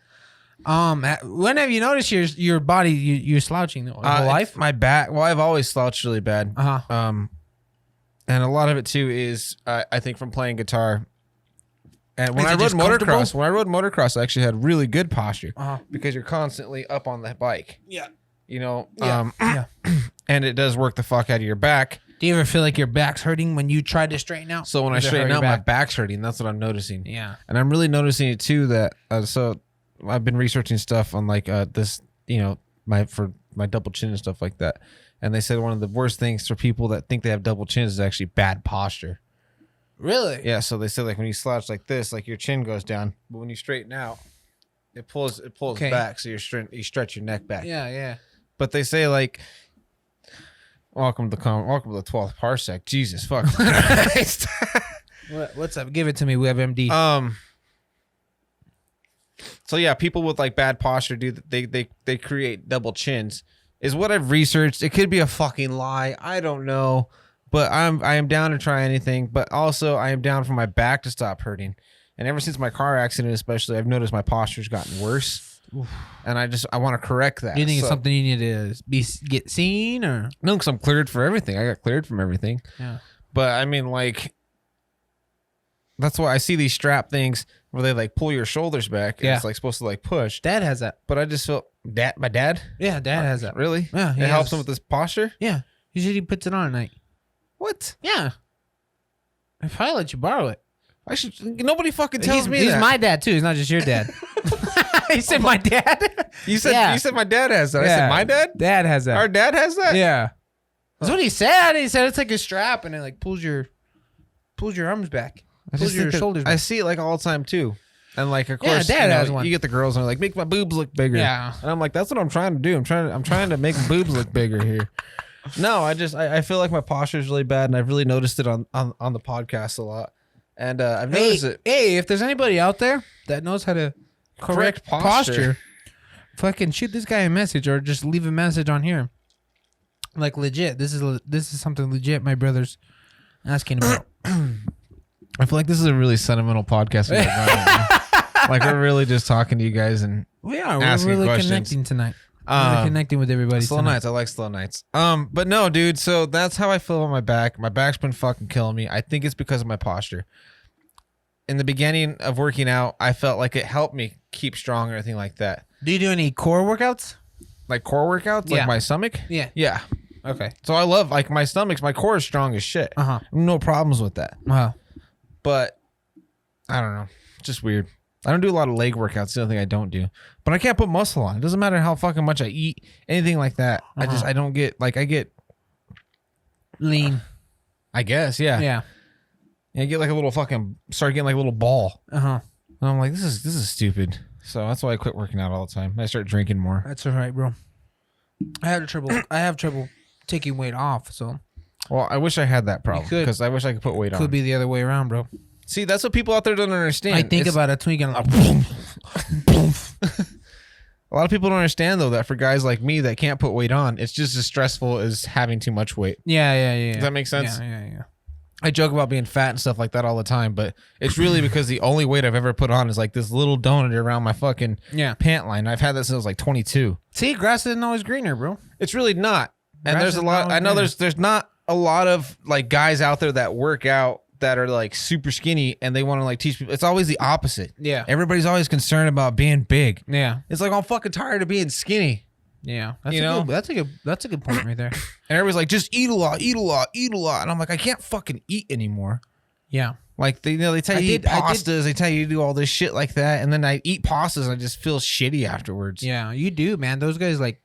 Speaker 2: When have you noticed your body you're slouching your whole life?
Speaker 1: My back. Well, I've always slouched really bad. And a lot of it too is I think from playing guitar. And when I rode motocross, I actually had really good posture because you're constantly up on the bike.
Speaker 2: Yeah.
Speaker 1: You know, and it does work the fuck out of your back.
Speaker 2: Do you ever feel like your back's hurting when you try to straighten out?
Speaker 1: So when I straighten out, my back's hurting. That's what I'm noticing.
Speaker 2: Yeah.
Speaker 1: And I'm really noticing it too that, so I've been researching stuff on like this, you know, for my double chin and stuff like that. And they said one of the worst things for people that think they have double chins is actually bad posture.
Speaker 2: Really?
Speaker 1: Yeah, so they said like when you slouch like this, like your chin goes down, but when you straighten out, it pulls back, so you stretch your neck back.
Speaker 2: Yeah, yeah.
Speaker 1: But they say like, welcome to the 12th Parsec. Jesus fuck.
Speaker 2: What's up? Give it to me. We have MD.
Speaker 1: So yeah, people with like bad posture they create double chins, is what I've researched. It could be a fucking lie. I don't know. But I am down to try anything. But also, I am down for my back to stop hurting. And ever since my car accident, especially, I've noticed my posture's gotten worse. Oof. And I want to correct that.
Speaker 2: Do you think it's something you need to get seen, or
Speaker 1: no? Because I'm cleared for everything. I got cleared from everything.
Speaker 2: Yeah.
Speaker 1: But I mean, like, that's why I see these strap things where they like pull your shoulders back. And it's like supposed to like push.
Speaker 2: Dad has that.
Speaker 1: But I just feel my dad.
Speaker 2: Yeah, Dad has that.
Speaker 1: Really?
Speaker 2: Yeah.
Speaker 1: It helps him with his posture.
Speaker 2: Yeah. Usually he puts it on at night.
Speaker 1: What?
Speaker 2: Yeah. If I let you borrow it.
Speaker 1: I should. Nobody fucking tells me
Speaker 2: he's
Speaker 1: that.
Speaker 2: My dad too. He's not just your dad. He said my dad.
Speaker 1: You said my dad has that. Yeah. I said my dad.
Speaker 2: Dad has that.
Speaker 1: Our dad has that.
Speaker 2: Yeah. That's what he said. He said it's like a strap and it like pulls your arms back. Pulls your shoulders back.
Speaker 1: I see it like all the time too. And like of course,
Speaker 2: Dad has one.
Speaker 1: You get the girls and they're like, make my boobs look bigger. Yeah. And I'm like, that's what I'm trying to do. I'm trying to make boobs look bigger here. No, I feel like my posture is really bad, and I've really noticed it on the podcast a lot. And I've noticed it.
Speaker 2: Hey, if there's anybody out there that knows how to correct posture, fucking shoot this guy a message or just leave a message on here. Like legit, this is something legit my brother's asking about.
Speaker 1: I feel like this is a really sentimental podcast. Like we're really just talking to you guys and
Speaker 2: we are. We're really questions. Connecting tonight. Connecting with everybody.
Speaker 1: Slow nights. I like slow nights. But no, dude. So that's how I feel about my back. My back's been fucking killing me. I think it's because of my posture. In the beginning of working out, I felt like it helped me keep strong or anything like that.
Speaker 2: Do you do any core workouts?
Speaker 1: Like core workouts? Like my stomach?
Speaker 2: Yeah.
Speaker 1: Yeah.
Speaker 2: Okay.
Speaker 1: So I love like my core is strong as shit. No problems with that. But I don't know. It's just weird. I don't do a lot of leg workouts. It's the only thing I don't do. But I can't put muscle on. It doesn't matter how fucking much I eat, anything like that. I don't get, like, I get
Speaker 2: lean.
Speaker 1: I guess, yeah.
Speaker 2: Yeah.
Speaker 1: I get like a little start getting like a little ball. And I'm like, this is stupid. So that's why I quit working out all the time. I start drinking more.
Speaker 2: That's all right, bro. I have trouble taking weight off, so.
Speaker 1: Well, I wish I had that problem because I wish I could put weight on.
Speaker 2: Could be the other way around, bro.
Speaker 1: See, that's what people out there don't understand.
Speaker 2: I think about a twink and like,
Speaker 1: a lot of people don't understand though that for guys like me that can't put weight on, it's just as stressful as having too much weight.
Speaker 2: Yeah.
Speaker 1: Does that make sense?
Speaker 2: Yeah.
Speaker 1: I joke about being fat and stuff like that all the time, but it's really because the only weight I've ever put on is like this little donut around my fucking pant line. I've had that since I was like 22.
Speaker 2: See, grass isn't always greener, bro.
Speaker 1: It's really not. And there's a lot. I know there's not a lot of like guys out there that work out that are like super skinny and they want to like teach people. It's always the opposite.
Speaker 2: Yeah.
Speaker 1: Everybody's always concerned about being big.
Speaker 2: Yeah.
Speaker 1: It's like I'm fucking tired of being skinny.
Speaker 2: Yeah. That's a good point right there.
Speaker 1: And everybody's like, just eat a lot, eat a lot, eat a lot. And I'm like, I can't fucking eat anymore.
Speaker 2: Yeah.
Speaker 1: Like they tell you to eat pastas, they tell you to do all this shit like that, and then I eat pastas and I just feel shitty afterwards.
Speaker 2: Yeah, you do, man. Those guys like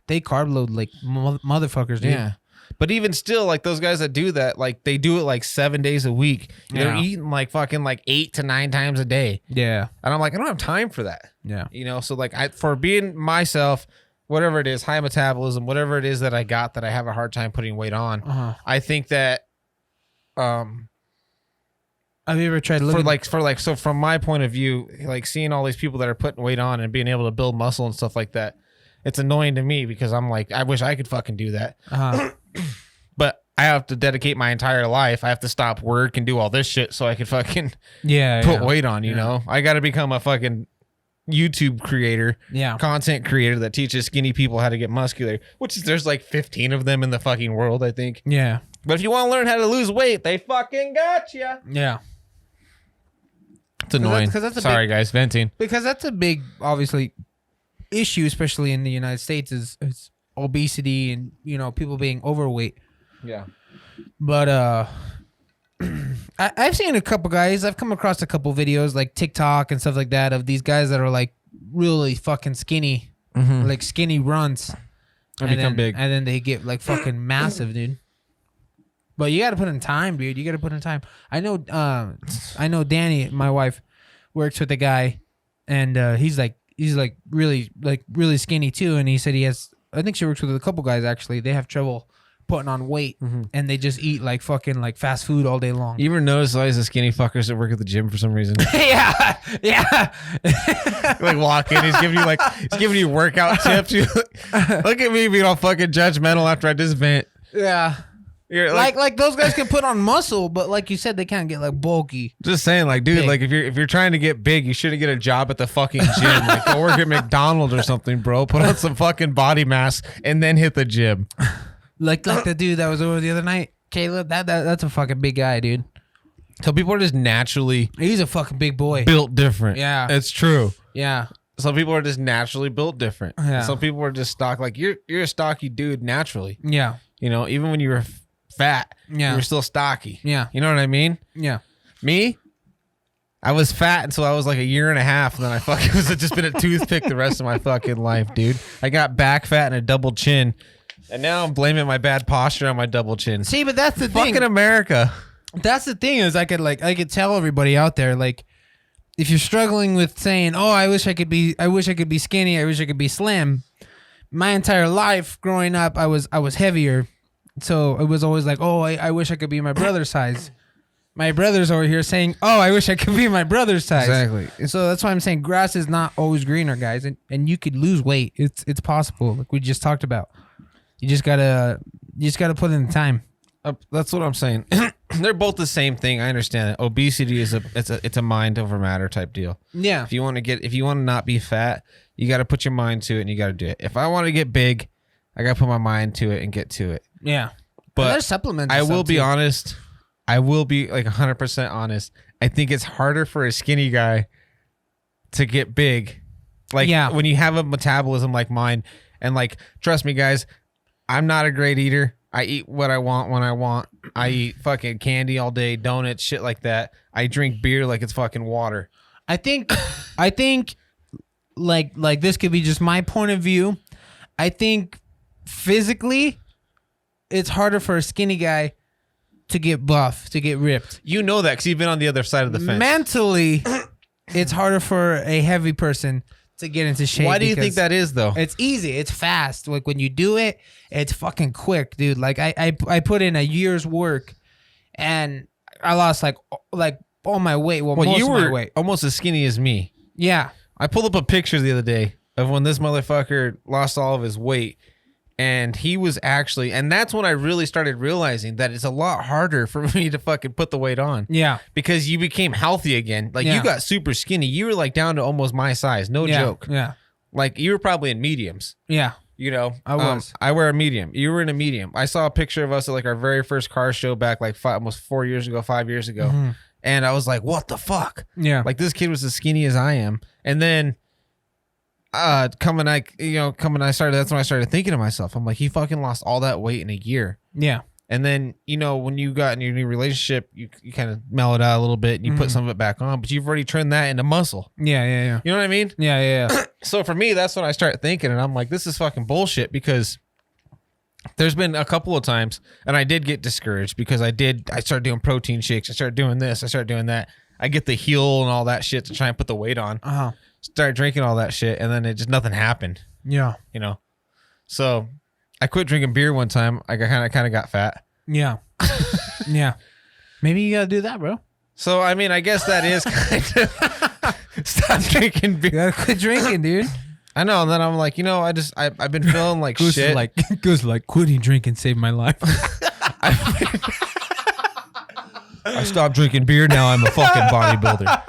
Speaker 2: they carb load like motherfuckers, dude.
Speaker 1: Yeah. But even still, like those guys that do that, like they do it like 7 days a week. They're eating like fucking like 8 to 9 times a day.
Speaker 2: Yeah.
Speaker 1: And I'm like, I don't have time for that.
Speaker 2: Yeah.
Speaker 1: You know, so like for being myself, whatever it is, high metabolism, whatever it is that I got that I have a hard time putting weight on, I think that have
Speaker 2: you ever tried looking
Speaker 1: so from my point of view, like seeing all these people that are putting weight on and being able to build muscle and stuff like that, it's annoying to me because I'm like, I wish I could fucking do that. But I have to dedicate my entire life. I have to stop work and do all this shit so I could fucking put weight on, you know? I got to become a fucking YouTube creator, content creator that teaches skinny people how to get muscular, which is there's like 15 of them in the fucking world, I think.
Speaker 2: Yeah.
Speaker 1: But if you want to learn how to lose weight, they fucking got you.
Speaker 2: Yeah.
Speaker 1: It's annoying. Sorry, guys, venting.
Speaker 2: Because that's a big, obviously, issue, especially in the United States, is obesity and, you know, people being overweight.
Speaker 1: Yeah.
Speaker 2: But I've seen a couple guys. I've come across a couple videos like TikTok and stuff like that of these guys that are like really fucking skinny, like skinny runs,
Speaker 1: and become big,
Speaker 2: and then they get like fucking massive, dude. But you got to put in time, dude. You got to put in time. I know Danny, my wife, works with a guy, and he's really skinny too. And he said he has. I think she works with a couple guys actually. They have trouble putting on weight, and they just eat like fucking like fast food all day long.
Speaker 1: You ever notice always the skinny fuckers that work at the gym for some reason?
Speaker 2: yeah.
Speaker 1: Like walk in, he's giving you workout tips. Look at me being all fucking judgmental after I just vent.
Speaker 2: Yeah. You're like those guys can put on muscle, but like you said, they can't get like bulky.
Speaker 1: Just saying, like, dude, big. Like if you're trying to get big, you shouldn't get a job at the fucking gym. Like go work at McDonald's or something, bro. Put on some fucking body mass and then hit the gym.
Speaker 2: Like the dude that was over the other night, Caleb. That's a fucking big guy, dude.
Speaker 1: So people are just naturally.
Speaker 2: He's a fucking big boy.
Speaker 1: Built different.
Speaker 2: Yeah,
Speaker 1: it's true.
Speaker 2: Yeah.
Speaker 1: Some people are just naturally built different. Yeah. Some people are just stock. Like you're a stocky dude naturally.
Speaker 2: Yeah.
Speaker 1: You know, even when you were fat, you were still stocky.
Speaker 2: Yeah.
Speaker 1: You know what I mean?
Speaker 2: Yeah.
Speaker 1: Me, I was fat until I was like a year and a half, and then I fucking was just been a toothpick the rest of my fucking life, dude. I got back fat and a double chin, and now I'm blaming my bad posture on my double chin.
Speaker 2: See, but that's the thing.
Speaker 1: Fucking America.
Speaker 2: That's the thing is I could tell everybody out there, like, if you're struggling with saying, "Oh, I wish I could be skinny, I wish I could be slim." My entire life growing up, I was heavier. So it was always like, oh, I wish I could be my brother's size. My brother's over here saying, oh, I wish I could be my brother's size.
Speaker 1: Exactly.
Speaker 2: So that's why I'm saying grass is not always greener, guys. And you could lose weight. It's possible, like we just talked about. You just gotta put in the time.
Speaker 1: That's what I'm saying. They're both the same thing. I understand it. Obesity is it's a mind over matter type deal.
Speaker 2: Yeah.
Speaker 1: If you want to not be fat, you got to put your mind to it and you got to do it. If I want to get big, I got to put my mind to it and get to it.
Speaker 2: Yeah.
Speaker 1: But
Speaker 2: there's supplements.
Speaker 1: I will be honest. I will be like 100% honest. I think it's harder for a skinny guy to get big. Like when you have a metabolism like mine, and like, trust me guys, I'm not a great eater. I eat what I want when I want. I eat fucking candy all day, donuts, shit like that. I drink beer like it's fucking water.
Speaker 2: I think like this could be just my point of view. I think physically it's harder for a skinny guy to get buff, to get ripped.
Speaker 1: You know that because you've been on the other side of the fence.
Speaker 2: Mentally, it's harder for a heavy person to get into shape.
Speaker 1: Why do you think that is, though?
Speaker 2: It's easy. It's fast. Like when you do it, it's fucking quick, dude. Like I put in a year's work, and I lost like all my weight. Well, most
Speaker 1: you
Speaker 2: of
Speaker 1: were
Speaker 2: my weight.
Speaker 1: Almost as skinny as me.
Speaker 2: Yeah.
Speaker 1: I pulled up a picture the other day of when this motherfucker lost all of his weight. And he was actually, and that's when I really started realizing that it's a lot harder for me to fucking put the weight on.
Speaker 2: Yeah.
Speaker 1: Because you became healthy again. Like you got super skinny. You were like down to almost my size. No joke.
Speaker 2: Yeah.
Speaker 1: Like you were probably in mediums.
Speaker 2: Yeah.
Speaker 1: You know,
Speaker 2: I was.
Speaker 1: I wear a medium. You were in a medium. I saw a picture of us at like our very first car show back like almost 5 years ago.
Speaker 2: Mm-hmm.
Speaker 1: And I was like, what the fuck?
Speaker 2: Yeah.
Speaker 1: Like this kid was as skinny as I am. And then that's when I started thinking to myself, I'm like, he fucking lost all that weight in a year.
Speaker 2: Yeah.
Speaker 1: And then, you know, when you got in your new relationship, you kind of mellow it out a little bit and you put some of it back on, but you've already turned that into muscle.
Speaker 2: Yeah.
Speaker 1: You know what I mean?
Speaker 2: Yeah.
Speaker 1: So for me, that's when I start thinking, and I'm like, this is fucking bullshit, because there's been a couple of times, and I did get discouraged because I started doing protein shakes. I started doing this. I started doing that. I get the heel and all that shit to try and put the weight on. Start drinking all that shit, and then nothing happened.
Speaker 2: Yeah.
Speaker 1: You know? So I quit drinking beer one time. I kind of got fat.
Speaker 2: Yeah. Yeah. Maybe you gotta do that, bro.
Speaker 1: So, I mean, I guess that is kind of stop drinking beer.
Speaker 2: You gotta quit drinking, dude.
Speaker 1: I know. And then I'm like, you know, I've been feeling like shit.
Speaker 2: Goose like quitting drinking saved my life.
Speaker 1: I stopped drinking beer. Now I'm a fucking bodybuilder.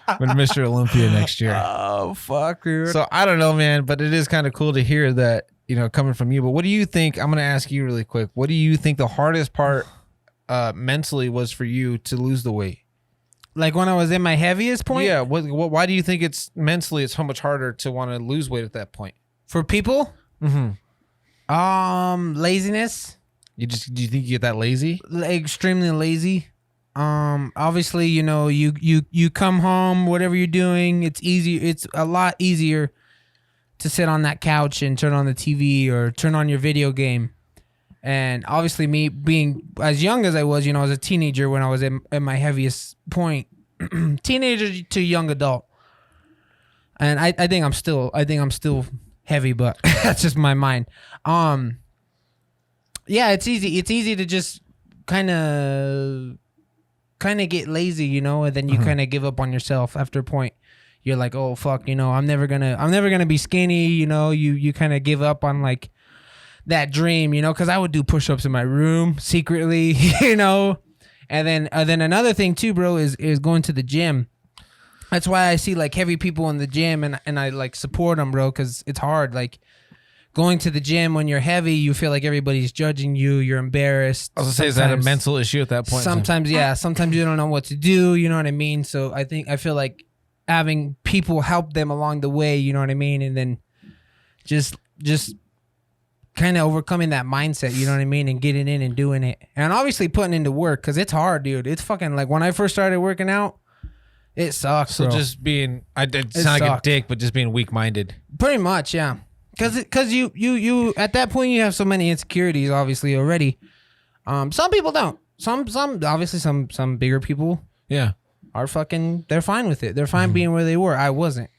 Speaker 1: I'm Mr. Olympia next year.
Speaker 2: Oh, fuck, dude.
Speaker 1: So I don't know, man, but it is kind of cool to hear that, you know, coming from you. But what do you think? I'm going to ask you really quick. What do you think the hardest part mentally was for you to lose the weight?
Speaker 2: Like when I was in my heaviest point?
Speaker 1: Yeah. Why do you think it's so much harder to want to lose weight at that point?
Speaker 2: For people?
Speaker 1: Mm-hmm.
Speaker 2: Laziness.
Speaker 1: Do you think you get that lazy?
Speaker 2: Extremely lazy. Obviously, you know, you come home, whatever you're doing, it's easy. It's a lot easier to sit on that couch and turn on the TV or turn on your video game. And obviously, me being as young as I was, you know, as a teenager when I was at my heaviest point, teenager to young adult. And I think I'm still heavy, but that's just my mind. Yeah, it's easy. It's easy to just kind of get lazy, you know, and then you kind of give up on yourself after a point. You're like, oh fuck, you know, I'm never gonna be skinny, you know. You kind of give up on like that dream, you know, because I would do push-ups in my room secretly, you know. And then another thing too, bro, is going to the gym. That's why I see like heavy people in the gym, and I like support them, bro, because it's hard. Like going to the gym when you're heavy, you feel like everybody's judging you. You're embarrassed.
Speaker 1: I was gonna say, is that a mental issue at that point?
Speaker 2: Sometimes, yeah. Sometimes you don't know what to do. You know what I mean? So I feel like having people help them along the way. You know what I mean? And then just kind of overcoming that mindset. You know what I mean? And getting in and doing it, and obviously putting into work, because it's hard, dude. It's fucking like when I first started working out, it sucks.
Speaker 1: So
Speaker 2: bro.
Speaker 1: just being, I did sound like a dick, but just being weak-minded.
Speaker 2: Pretty much, yeah. Because you at that point you have so many insecurities obviously already. Some people don't. Some obviously some bigger people.
Speaker 1: Yeah.
Speaker 2: Are fucking, they're fine with it. They're fine being where they were. I wasn't.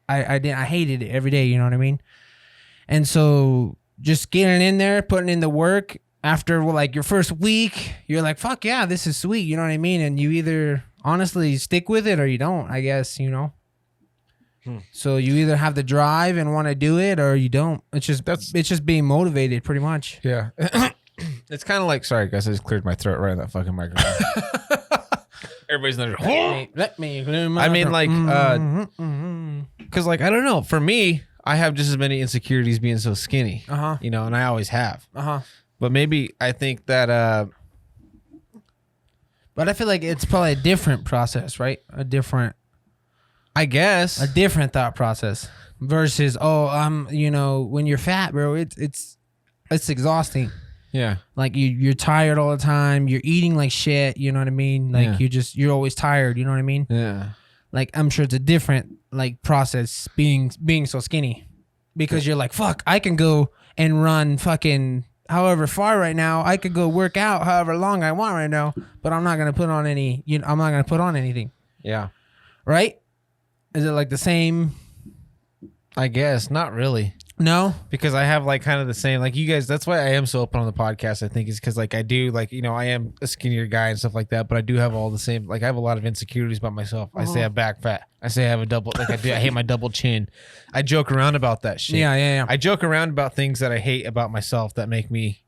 Speaker 2: I hated it every day. You know what I mean? And so just getting in there, putting in the work. After like your first week, you're like, fuck yeah, this is sweet. You know what I mean? And you either honestly stick with it or you don't, I guess, you know. So you either have the drive and want to do it or you don't. It's just being motivated, pretty much.
Speaker 1: Yeah. It's kind of like, sorry guys, I just cleared my throat right on that fucking microphone. Everybody's in there.
Speaker 2: Let me clear my
Speaker 1: I mean,
Speaker 2: throat.
Speaker 1: like, because like, I don't know. For me, I have just as many insecurities being so skinny. You know, and I always have. But maybe I think that.
Speaker 2: But I feel like it's probably a different process, right?
Speaker 1: I guess
Speaker 2: a different thought process versus you know, when you're fat, bro, it's exhausting.
Speaker 1: Yeah.
Speaker 2: Like you're tired all the time. You're eating like shit. You know what I mean? Like you're always tired. You know what I mean?
Speaker 1: Yeah.
Speaker 2: Like I'm sure it's a different like process being so skinny, because you're like, fuck, I can go and run fucking however far right now. I could go work out however long I want right now, but I'm not gonna put on any. You know, I'm not gonna put on anything.
Speaker 1: Yeah.
Speaker 2: Right? Is it like the same?
Speaker 1: I guess not really.
Speaker 2: No,
Speaker 1: because I have like kind of the same, like you guys. That's why I am so open on the podcast. I think is because like I do, like, you know, I am a skinnier guy and stuff like that, but I do have all the same. Like I have a lot of insecurities about myself. I say I'm back fat. I say I have a double. Like I hate my double chin. I joke around about that shit.
Speaker 2: Yeah.
Speaker 1: I joke around about things that I hate about myself that make me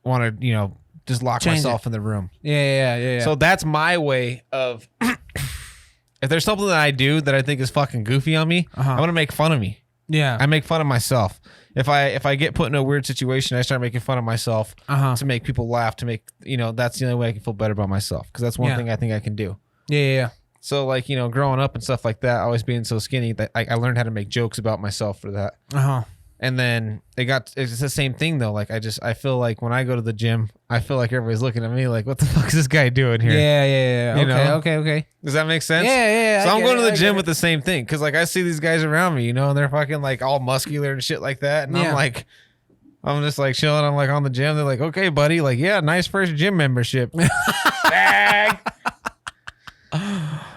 Speaker 1: want to, you know, just lock
Speaker 2: Change
Speaker 1: myself in the room.
Speaker 2: Yeah.
Speaker 1: So that's my way of. If there's something that I do that I think is fucking goofy on me, I'm gonna make fun of me.
Speaker 2: Yeah.
Speaker 1: I make fun of myself. If I get put in a weird situation, I start making fun of myself to make people laugh, to make, that's the only way I can feel better about myself. Because that's one thing I think I can do.
Speaker 2: Yeah.
Speaker 1: So like, growing up and stuff like that, always being so skinny, that I learned how to make jokes about myself for that. And then it's the same thing though. Like I feel like when I go to the gym, I feel like everybody's looking at me like, what the fuck is this guy doing here?
Speaker 2: Yeah. Okay.
Speaker 1: Does that make sense?
Speaker 2: Yeah.
Speaker 1: So I'm going to the gym with the same thing. Cause like I see these guys around me, and they're fucking like all muscular and shit like that. And I'm just like chilling. I'm like on the gym. They're like, okay, buddy. Like, yeah, nice first gym membership. Bag.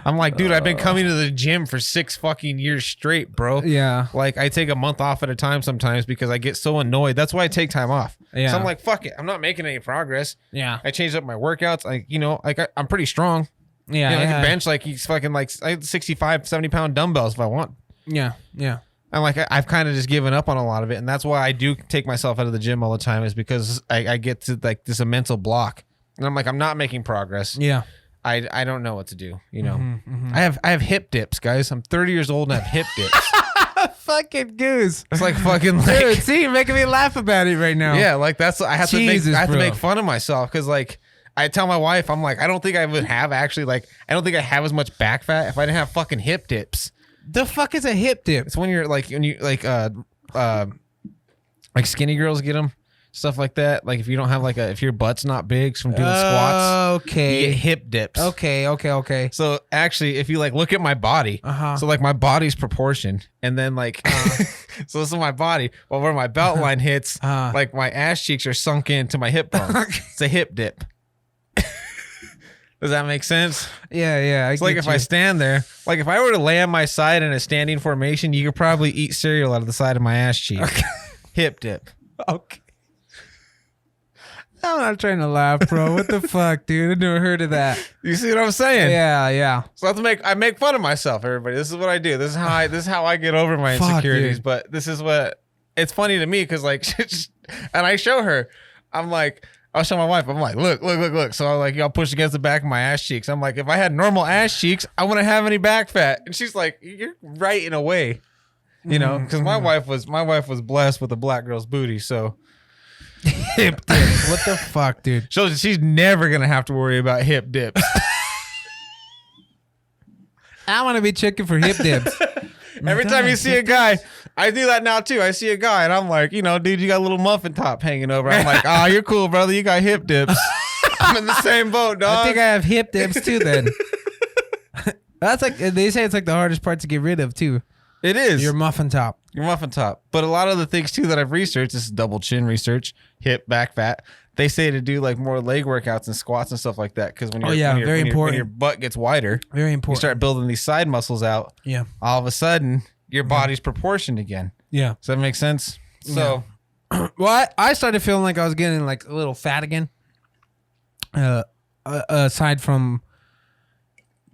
Speaker 1: I'm like, dude, I've been coming to the gym for 6 fucking years straight, bro.
Speaker 2: Yeah.
Speaker 1: Like, I take a month off at a time sometimes because I get so annoyed. That's why I take time off.
Speaker 2: Yeah.
Speaker 1: So I'm like, fuck it. I'm not making any progress.
Speaker 2: Yeah.
Speaker 1: I changed up my workouts. I'm pretty strong.
Speaker 2: Yeah.
Speaker 1: I can bench like he's fucking like 65, 70 pound dumbbells if I want.
Speaker 2: Yeah.
Speaker 1: I'm like, I've kind of just given up on a lot of it. And that's why I do take myself out of the gym all the time, is because I get to like this mental block. And I'm like, I'm not making progress.
Speaker 2: Yeah.
Speaker 1: I don't know what to do, I have hip dips, guys. I'm 30 years old and I have hip dips.
Speaker 2: Fucking goose.
Speaker 1: It's like fucking like,
Speaker 2: dude, see, you're making me laugh about it right now.
Speaker 1: Yeah, like that's I have to make fun of myself because like I tell my wife, I'm like, I don't think I would have actually like I don't think I have as much back fat if I didn't have fucking hip dips.
Speaker 2: The fuck is a hip dip?
Speaker 1: It's when you're like like skinny girls get them. Stuff like that. Like if you don't have if your butt's not big from doing squats,
Speaker 2: okay,
Speaker 1: you get hip dips.
Speaker 2: Okay.
Speaker 1: So actually, if you like look at my body, so like my body's proportioned, and then like, so this is my body. Well, where my belt line hits, like my ass cheeks are sunk into my hip bone. It's a hip dip. Does that make sense?
Speaker 2: Yeah.
Speaker 1: It's like if I stand there, like if I were to lay on my side in a standing formation, you could probably eat cereal out of the side of my ass cheek. Okay. Hip dip.
Speaker 2: Okay. I'm not trying to laugh, bro. What the fuck, dude? I never heard of that.
Speaker 1: You see what I'm saying?
Speaker 2: Yeah.
Speaker 1: So I make fun of myself, everybody. This is what I do. This is how I get over my insecurities.
Speaker 2: Dude.
Speaker 1: But this is what it's funny to me because like, and I show her. I'm like, I'll show my wife. I'm like, look. So I'm like, y'all push against the back of my ass cheeks. I'm like, if I had normal ass cheeks, I wouldn't have any back fat. And she's like, you're right in a way, because my wife was blessed with a black girl's booty, so. Hip dips.
Speaker 2: What the fuck, dude?
Speaker 1: She's never gonna have to worry about hip dips.
Speaker 2: I want to be checking for hip dips.
Speaker 1: Every time you see a guy, I do that now too. I see a guy and I'm like, dude, you got a little muffin top hanging over. I'm like, oh, you're cool, brother. You got hip dips. I'm in the same boat, dog.
Speaker 2: I think I have hip dips too. Then that's like they say it's like the hardest part to get rid of too.
Speaker 1: It is
Speaker 2: your muffin top.
Speaker 1: But a lot of the things too that I've researched, this is double chin research, hip, back fat. They say to do like more leg workouts and squats and stuff like that because when your butt gets wider,
Speaker 2: very important.
Speaker 1: You start building these side muscles out.
Speaker 2: Yeah.
Speaker 1: All of a sudden, your body's proportioned again.
Speaker 2: Yeah.
Speaker 1: Does that make sense? So,
Speaker 2: well, I started feeling like I was getting like a little fat again. Aside from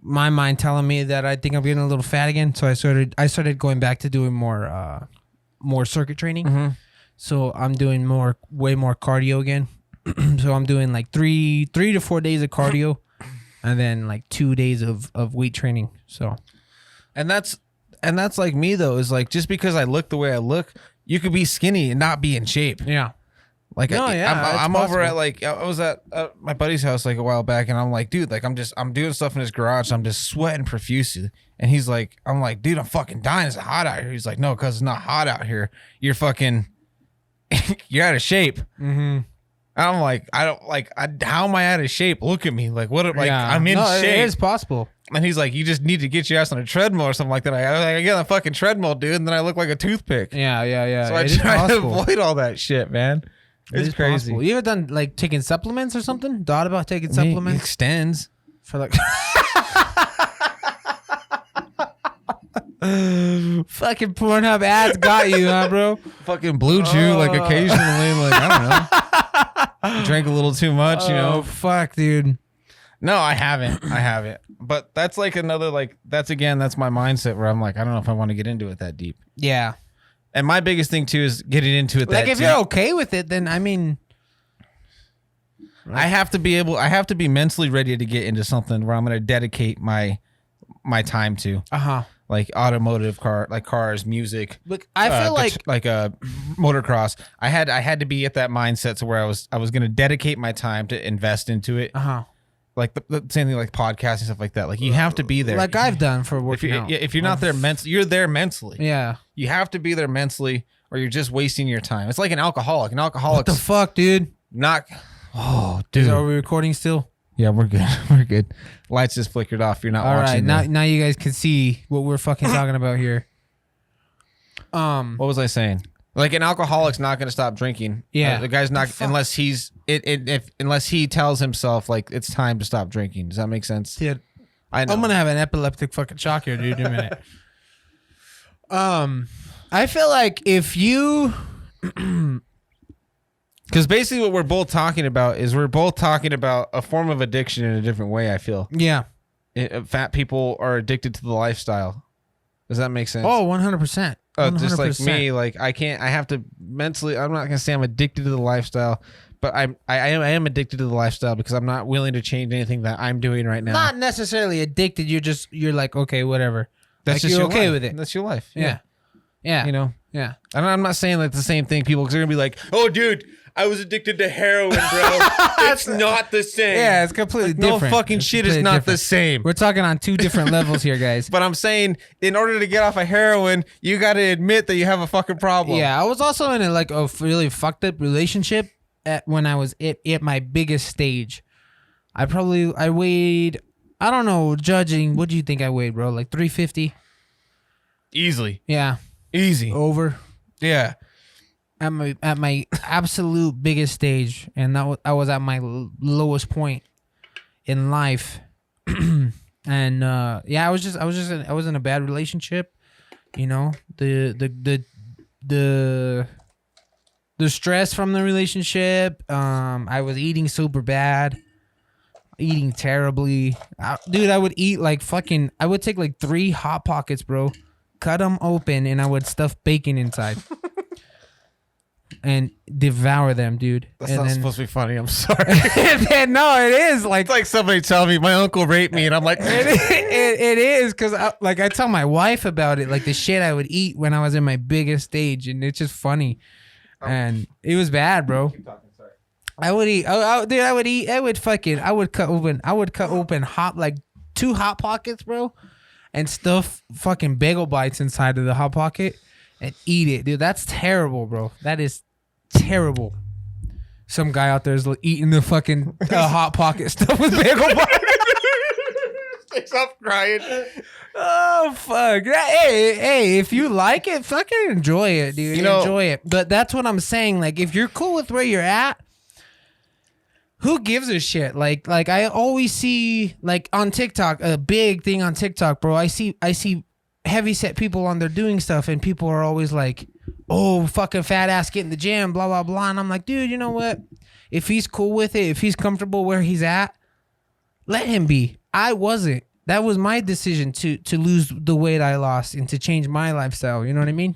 Speaker 2: my mind telling me that I think I'm getting a little fat again, so I started going back to doing more circuit training.
Speaker 1: Mm-hmm.
Speaker 2: So I'm doing way more cardio again. So I'm doing like 3 to 4 days of cardio, and then like 2 days of weight training. So,
Speaker 1: and that's like me though. Is like just because I look the way I look, you could be skinny and not be in shape.
Speaker 2: Yeah.
Speaker 1: Like I'm over at like I was at my buddy's house like a while back, and I'm like, dude, like I'm doing stuff in his garage, so I'm just sweating profusely. And he's like, I'm like, dude, I'm fucking dying. Is it hot out here? He's like, no, cause it's not hot out here. You're fucking, you're out of shape.
Speaker 2: Mm-hmm.
Speaker 1: I'm like, how am I out of shape? Look at me, like what? Like I'm in shape.
Speaker 2: It is possible.
Speaker 1: And he's like, you just need to get your ass on a treadmill or something like that. I get on a fucking treadmill, dude, and then I look like a toothpick.
Speaker 2: Yeah.
Speaker 1: So I try to avoid all that shit, man. It's crazy.
Speaker 2: Possible. You ever done like taking supplements or something? Thought about taking supplements?
Speaker 1: It extends
Speaker 2: for like fucking Pornhub ads got you, huh, bro?
Speaker 1: Fucking Blue Chew, like occasionally, like I don't know. Drank a little too much,
Speaker 2: Fuck, dude.
Speaker 1: No, I haven't. But that's like another that's my mindset where I'm like, I don't know if I want to get into it that deep.
Speaker 2: Yeah.
Speaker 1: And my biggest thing too is getting into it.
Speaker 2: Like if you're okay with it, then I mean,
Speaker 1: I have to be mentally ready to get into something where I'm going to dedicate my time to.
Speaker 2: Uh-huh.
Speaker 1: like automotive cars, music.
Speaker 2: Look, I feel like
Speaker 1: motocross. I had to be at that mindset to where I was going to dedicate my time to invest into it. Like the same thing, like podcasting and stuff like that. Like you have to be there,
Speaker 2: like I've done for working out.
Speaker 1: If you're not there mentally, you're there mentally.
Speaker 2: Yeah,
Speaker 1: you have to be there mentally, or you're just wasting your time. It's like an alcoholic.
Speaker 2: What the fuck, dude?
Speaker 1: Oh, dude.
Speaker 2: Are we recording still?
Speaker 1: Yeah, we're good. We're good. Lights just flickered off. You're not watching.
Speaker 2: All right, now you guys can see what we're fucking talking about here.
Speaker 1: What was I saying? Like an alcoholic's not going to stop drinking.
Speaker 2: Yeah,
Speaker 1: the guy's not unless he tells himself like it's time to stop drinking. Does that make sense?
Speaker 2: Dude,
Speaker 1: I know.
Speaker 2: I'm gonna have an epileptic fucking shock here, dude. In a minute. I feel like if you,
Speaker 1: because basically what we're both talking about is a form of addiction in a different way. I feel.
Speaker 2: Yeah.
Speaker 1: Fat people are addicted to the lifestyle. Does that make sense?
Speaker 2: Oh, 100%.
Speaker 1: Just like me, like I have to mentally. I'm not gonna say I'm addicted to the lifestyle, but I am addicted to the lifestyle because I'm not willing to change anything that I'm doing right now.
Speaker 2: Not necessarily addicted. You're like, okay, whatever.
Speaker 1: That's
Speaker 2: like
Speaker 1: just
Speaker 2: you're
Speaker 1: your
Speaker 2: okay
Speaker 1: life.
Speaker 2: with it.
Speaker 1: That's your life.
Speaker 2: Yeah.
Speaker 1: You know.
Speaker 2: Yeah.
Speaker 1: And I'm not saying like the same thing, people, because they're gonna be like, "Oh, dude, I was addicted to heroin, bro. It's not the same."
Speaker 2: Yeah, it's completely different.
Speaker 1: No fucking shit is not the same.
Speaker 2: We're talking on two different levels here, guys.
Speaker 1: But I'm saying, in order to get off of heroin, you got to admit that you have a fucking problem.
Speaker 2: Yeah, I was also in a really fucked up relationship when I was at my biggest stage. I weighed, I don't know, judging. What do you think I weighed, bro? Like 350?
Speaker 1: Easily.
Speaker 2: Yeah.
Speaker 1: Easy.
Speaker 2: Over.
Speaker 1: Yeah.
Speaker 2: At my absolute biggest stage, and I was at my lowest point in life, and I was in a bad relationship, you know, the stress from the relationship. I was eating super bad, eating terribly, dude. I would eat I would take like 3 Hot Pockets, bro, cut them open, and I would stuff bacon inside. And devour them, dude.
Speaker 1: That's not supposed to be funny. I'm sorry.
Speaker 2: No, it is like
Speaker 1: it's like somebody telling me my uncle raped me, and I'm like,
Speaker 2: it is because I tell my wife about it, like the shit I would eat when I was in my biggest stage, and it's just funny, and it was bad, bro.
Speaker 1: Keep talking, sorry.
Speaker 2: I would eat, dude. I would cut open hot 2 Hot Pockets, bro, and stuff fucking bagel bites inside of the Hot Pocket and eat it, dude. That's terrible, bro. That is terrible. Some guy out there is eating the fucking Hot Pocket stuff with bagel bites.
Speaker 1: Stop crying.
Speaker 2: Oh fuck! Hey, if you like it, fucking enjoy it, dude. Enjoy it. But that's what I'm saying. Like, if you're cool with where you're at, who gives a shit? Like I always see, like on TikTok, a big thing on TikTok, bro. I see heavy set people on there doing stuff, and people are always like, "Oh, fucking fat ass, get in the gym, blah blah blah." And I'm like, dude, you know what? If he's cool with it, if he's comfortable where he's at, let him be. I wasn't. That was my decision to lose the weight I lost and to change my lifestyle. You know what I mean?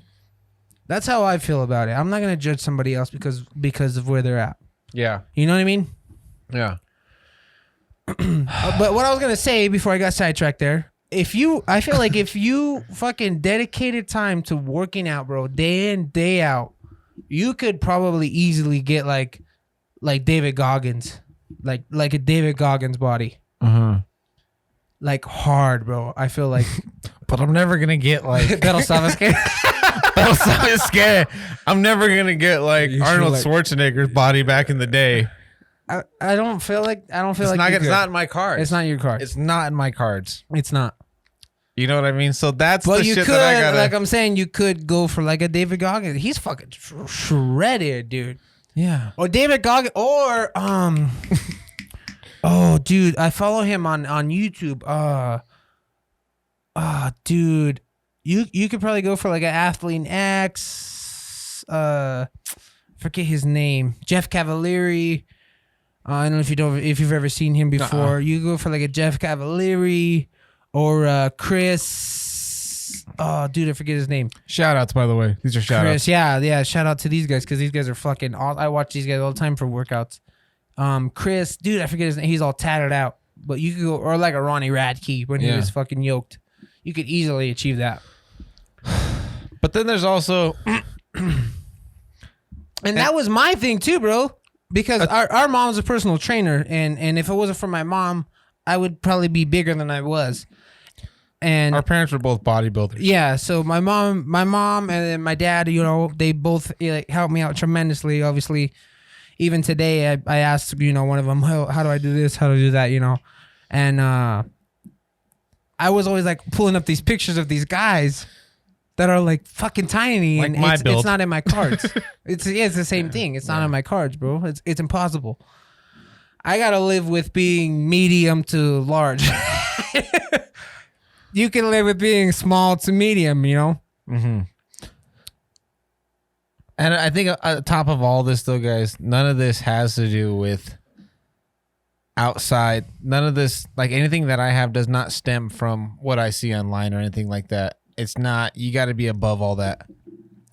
Speaker 2: That's how I feel about it. I'm not gonna judge somebody else because of where they're at.
Speaker 1: Yeah.
Speaker 2: You know what I mean?
Speaker 1: Yeah.
Speaker 2: But what I was gonna say before I got sidetracked there. I feel like if you fucking dedicated time to working out, bro, day in, day out, you could probably easily get like David Goggins, like a David Goggins body. Like hard, bro. I feel like.
Speaker 1: But I'm never gonna get like
Speaker 2: That'll stop us scared.
Speaker 1: That'll stop us scared. I'm never gonna get like Arnold Schwarzenegger's body back in the day.
Speaker 2: I don't feel like
Speaker 1: it's not in my cards.
Speaker 2: It's not your cards.
Speaker 1: It's not in my cards.
Speaker 2: It's not.
Speaker 1: You know what I mean? So that's
Speaker 2: but
Speaker 1: the
Speaker 2: you
Speaker 1: shit
Speaker 2: could,
Speaker 1: that I gotta.
Speaker 2: like I'm saying, you could go for like a David Goggins. He's fucking shredded, dude.
Speaker 1: Yeah.
Speaker 2: Or David Goggins, or oh, dude, I follow him on YouTube. Dude, you could probably go for like an Athlete X. Forget his name. Jeff Cavalieri. I don't know if you've ever seen him before. You go for like a Jeff Cavalieri or Chris. Oh, dude, I forget his name.
Speaker 1: Shout outs, by the way. These are shout outs.
Speaker 2: Chris, yeah. Shout out to these guys because these guys are fucking. I watch these guys all the time for workouts. Chris, dude, I forget his name. He's all tatted out. But you could go, or like a Ronnie Radke when he was fucking yoked. You could easily achieve that.
Speaker 1: But then there's also,
Speaker 2: and that was my thing too, bro. Because our mom's a personal trainer, and if it wasn't for my mom, I would probably be bigger than I was. And
Speaker 1: our parents were both bodybuilders.
Speaker 2: Yeah, so my mom, and then my dad, you know, they both helped me out tremendously. Obviously, even today, I asked, you know, one of them, how do I do this? How do I do that? You know, and I was always like pulling up these pictures of these guys that are like fucking tiny,
Speaker 1: like
Speaker 2: and
Speaker 1: my build.
Speaker 2: It's not in my cards. it's the same thing. It's not in my cards, bro. It's impossible. I gotta live with being medium to large. You can live with being small to medium, you know.
Speaker 1: Mm-hmm. And I think on top of all this, though, guys, none of this has to do with outside. None of this, like anything that I have, does not stem from what I see online or anything like that. It's not. You got to be above all that.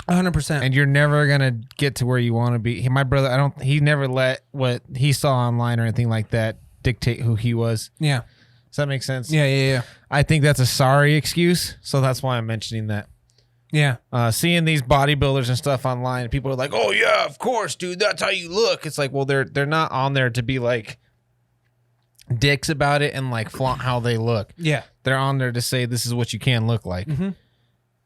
Speaker 2: 100%.
Speaker 1: And you're never gonna get to where you want to be. My brother, he never let what he saw online or anything like that dictate who he was.
Speaker 2: Yeah.
Speaker 1: Does that make sense?
Speaker 2: Yeah.
Speaker 1: I think that's a sorry excuse, so that's why I'm mentioning that.
Speaker 2: Yeah.
Speaker 1: Seeing these bodybuilders and stuff online, people are like, "Oh yeah, of course, dude. That's how you look." It's like, well, they're not on there to be like dicks about it and like flaunt how they look.
Speaker 2: Yeah.
Speaker 1: They're on there to say this is what you can look like.
Speaker 2: Mm-hmm.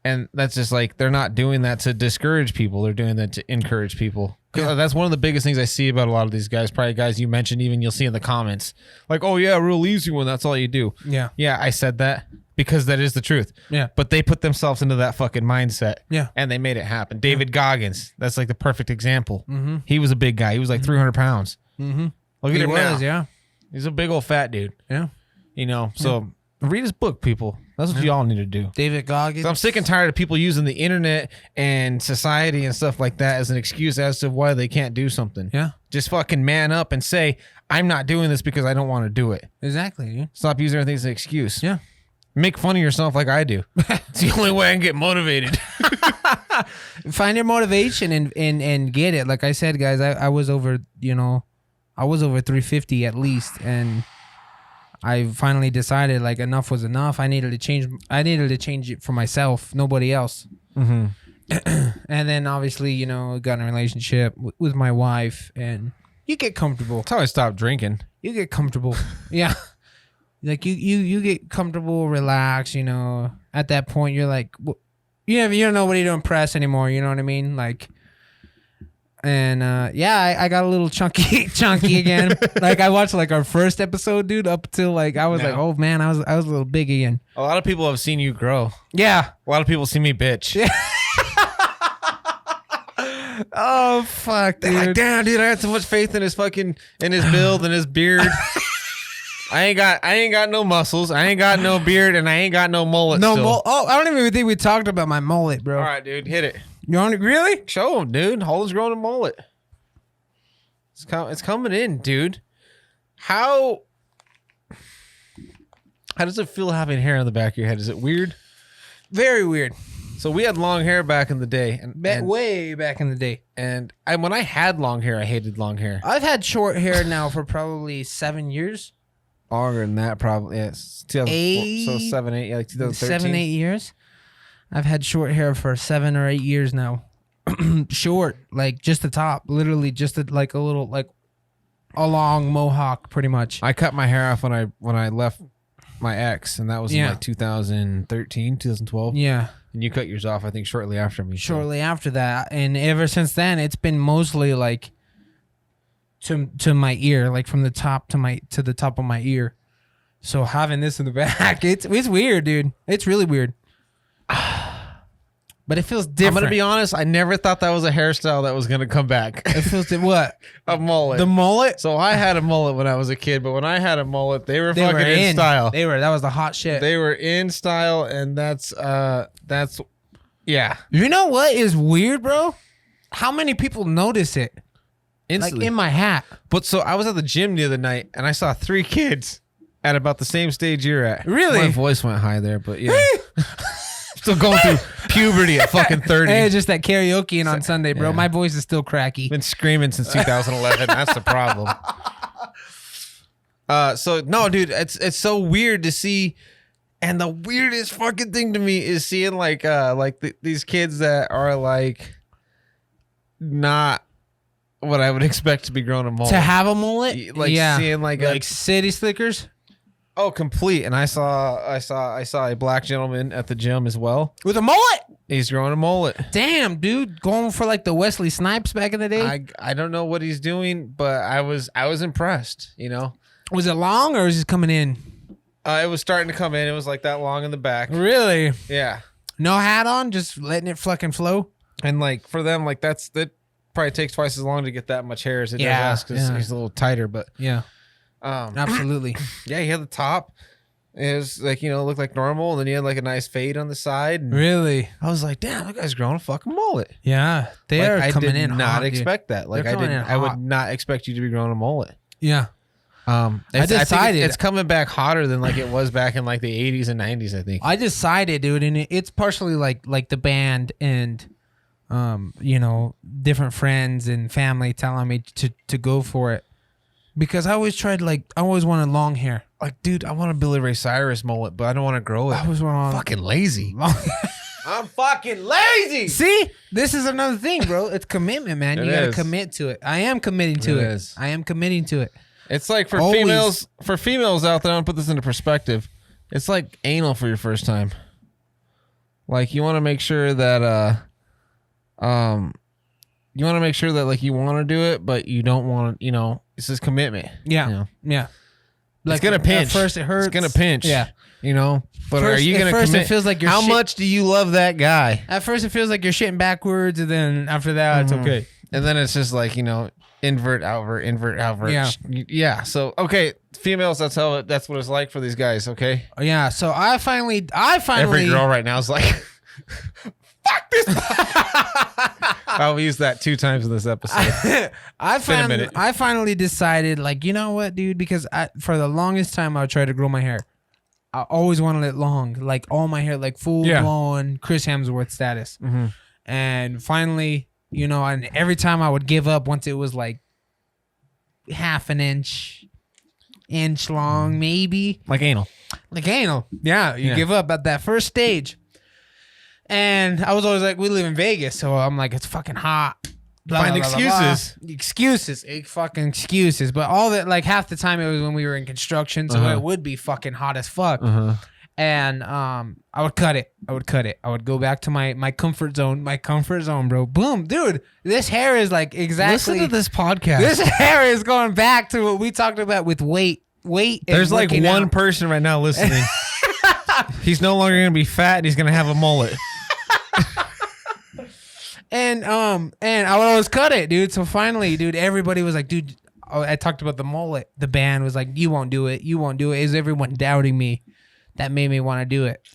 Speaker 1: And that's just like, they're not doing that to discourage people. They're doing that to encourage people. Because that's one of the biggest things I see about a lot of these guys. Probably guys you mentioned, even you'll see in the comments. Like, oh yeah, real easy one. That's all you do.
Speaker 2: Yeah.
Speaker 1: Yeah, I said that because that is the truth.
Speaker 2: Yeah.
Speaker 1: But they put themselves into that fucking mindset.
Speaker 2: Yeah.
Speaker 1: And they made it happen. David Goggins, that's like the perfect example.
Speaker 2: Mm-hmm.
Speaker 1: He was a big guy. He was like 300 pounds.
Speaker 2: Mm-hmm.
Speaker 1: Look at him now.
Speaker 2: Yeah.
Speaker 1: He's a big old fat dude.
Speaker 2: Yeah.
Speaker 1: You know, so read his book, people. That's what y'all need to do.
Speaker 2: David Goggins.
Speaker 1: So I'm sick and tired of people using the internet and society and stuff like that as an excuse as to why they can't do something.
Speaker 2: Yeah.
Speaker 1: Just fucking man up and say, I'm not doing this because I don't want to do it.
Speaker 2: Exactly, dude.
Speaker 1: Stop using everything as an excuse.
Speaker 2: Yeah.
Speaker 1: Make fun of yourself like I do. It's the only way I can get motivated.
Speaker 2: Find your motivation and get it. Like I said, guys, I was over, I was over 350 at least, and I finally decided like enough was enough. I needed to change it for myself, nobody else.
Speaker 1: Mm-hmm.
Speaker 2: And then obviously, got in a relationship with my wife, and you get comfortable.
Speaker 1: That's how I stopped drinking.
Speaker 2: You get comfortable. Yeah. Like you get comfortable, relax, at that point you're like, you have nobody to impress anymore. You know what I mean? Like, and I got a little chunky again. Like I watched like our first episode, dude, up till like I was like, oh man, I was a little big again.
Speaker 1: A lot of people have seen you grow.
Speaker 2: Yeah.
Speaker 1: A lot of people see me bitch.
Speaker 2: Yeah. Oh fuck, dude.
Speaker 1: They're like, damn, dude, I had so much faith in his build and his beard. I ain't got no muscles. I ain't got no beard, and I ain't got no mullet.
Speaker 2: No
Speaker 1: still.
Speaker 2: mullet. Oh, I don't even think we talked about my mullet, bro.
Speaker 1: All right, dude, hit it.
Speaker 2: You want it really?
Speaker 1: Show him, dude. Holden's growing a mullet. It's coming in, dude. How does it feel having hair on the back of your head? Is it weird?
Speaker 2: Very weird.
Speaker 1: So we had long hair back in the day, and
Speaker 2: way back in the day.
Speaker 1: And when I had long hair, I hated long hair.
Speaker 2: I've had short hair now for probably 7 years.
Speaker 1: Longer than that, probably. Yeah, it's 2004, so 7, 8, like 2013.
Speaker 2: 7, 8 years. I've had short hair for 7 or 8 years now. Short, like just the top, literally just like a little, like a long mohawk, pretty much.
Speaker 1: I cut my hair off when I left my ex, and that was in like 2013, 2012.
Speaker 2: Yeah.
Speaker 1: And you cut yours off, I think, shortly after me.
Speaker 2: Shortly after that, and ever since then, it's been mostly like to my ear, like from the top to the top of my ear. So having this in the back, it's weird, dude. It's really weird. But it feels different.
Speaker 1: I'm gonna be honest. I never thought that was a hairstyle that was gonna come back.
Speaker 2: It feels what?
Speaker 1: A mullet.
Speaker 2: The mullet.
Speaker 1: So I had a mullet when I was a kid, but when I had a mullet, they were fucking in style.
Speaker 2: That was the hot shit.
Speaker 1: They were in style, and that's yeah.
Speaker 2: You know what is weird, bro? How many people notice it?
Speaker 1: Instantly.
Speaker 2: Like in my hat.
Speaker 1: But so I was at the gym the other night, and I saw 3 kids at about the same stage you're at.
Speaker 2: Really?
Speaker 1: My voice went high there, but yeah. Still going through puberty at fucking 30.
Speaker 2: Hey, just that karaoke on Sunday, bro.
Speaker 1: Yeah.
Speaker 2: My voice is still cracky.
Speaker 1: Been screaming since 2011. That's the problem. So no, dude, it's so weird to see And the weirdest fucking thing to me is seeing like these kids that are like not what I would expect to be growing a mullet.
Speaker 2: To have a mullet?
Speaker 1: Like seeing like
Speaker 2: city slickers?
Speaker 1: Oh, complete. And I saw a black gentleman at the gym as well.
Speaker 2: With a mullet?
Speaker 1: He's growing a mullet.
Speaker 2: Damn, dude. Going for like the Wesley Snipes back in the day?
Speaker 1: I don't know what he's doing, but I was impressed, you know.
Speaker 2: Was it long or is it coming in?
Speaker 1: It was starting to come in. It was like that long in the back.
Speaker 2: Really?
Speaker 1: Yeah.
Speaker 2: No hat on, just letting it fucking flow?
Speaker 1: And like for them, like that probably takes twice as long to get that much hair as it does us because he's a little tighter, but
Speaker 2: yeah. Absolutely.
Speaker 1: Yeah, he had the top. It was like, you know, it looked like normal, and then he had like a nice fade on the side. And
Speaker 2: really?
Speaker 1: I was like, damn, that guy's growing a fucking mullet.
Speaker 2: Yeah. They are coming in hot.
Speaker 1: I did not expect that. Like I would not expect you to be growing a mullet.
Speaker 2: Yeah.
Speaker 1: I decided it's coming back hotter than like it was back in like the 80s and 90s, I think.
Speaker 2: I decided, dude, and it's partially like the band and you know, different friends and family telling me to go for it. Because I always wanted long hair.
Speaker 1: Like, dude, I want a Billy Ray Cyrus mullet, but I don't want to grow it.
Speaker 2: I was
Speaker 1: fucking lazy. I'm fucking lazy.
Speaker 2: See, this is another thing, bro. It's commitment, man. You gotta commit to it. I am committing to it. I am committing to it.
Speaker 1: It's like for females out there, I want to put this into perspective. It's like anal for your first time. Like you want to make sure that like you want to do it, but you don't want to, you know, this is commitment.
Speaker 2: Yeah.
Speaker 1: You know?
Speaker 2: Yeah.
Speaker 1: Like, it's gonna pinch.
Speaker 2: At first it hurts.
Speaker 1: It's gonna pinch.
Speaker 2: Yeah.
Speaker 1: You know? But
Speaker 2: first,
Speaker 1: are you gonna
Speaker 2: commit?
Speaker 1: It
Speaker 2: feels like you're
Speaker 1: how much do you love that guy?
Speaker 2: At first it feels like you're shitting backwards, and then after that it's okay.
Speaker 1: And then it's just like, you know, invert, outward.
Speaker 2: Yeah.
Speaker 1: Yeah. So okay, females, that's what it's like for these guys, okay?
Speaker 2: Yeah. So I finally
Speaker 1: every girl right now is like fuck this. I'll use that 2 times in this episode.
Speaker 2: I finally decided, like, you know what, dude? Because for the longest time I would try to grow my hair. I always wanted it long, like all my hair, like full blown Chris Hemsworth status.
Speaker 1: Mm-hmm.
Speaker 2: And finally, you know, and every time I would give up once it was like half an inch long, maybe.
Speaker 1: Like anal.
Speaker 2: Yeah, you give up at that first stage. And I was always like, we live in Vegas, so I'm like, it's fucking hot.
Speaker 1: Find excuses.
Speaker 2: Fucking excuses. But all that, like half the time it was when we were in construction, so it would be fucking hot as fuck. And I would cut it. I would go back to my comfort zone. Bro. Boom, dude. This hair is like exactly.
Speaker 1: Listen to this podcast.
Speaker 2: This hair is going back to what we talked about with weight.
Speaker 1: There's like one person right now listening. He's no longer gonna be fat, and he's gonna have a mullet.
Speaker 2: And I would always cut it, dude. So finally, dude, everybody was like, dude, I talked about the mullet. The band was like, you won't do it. Is everyone doubting me? That made me want to do it.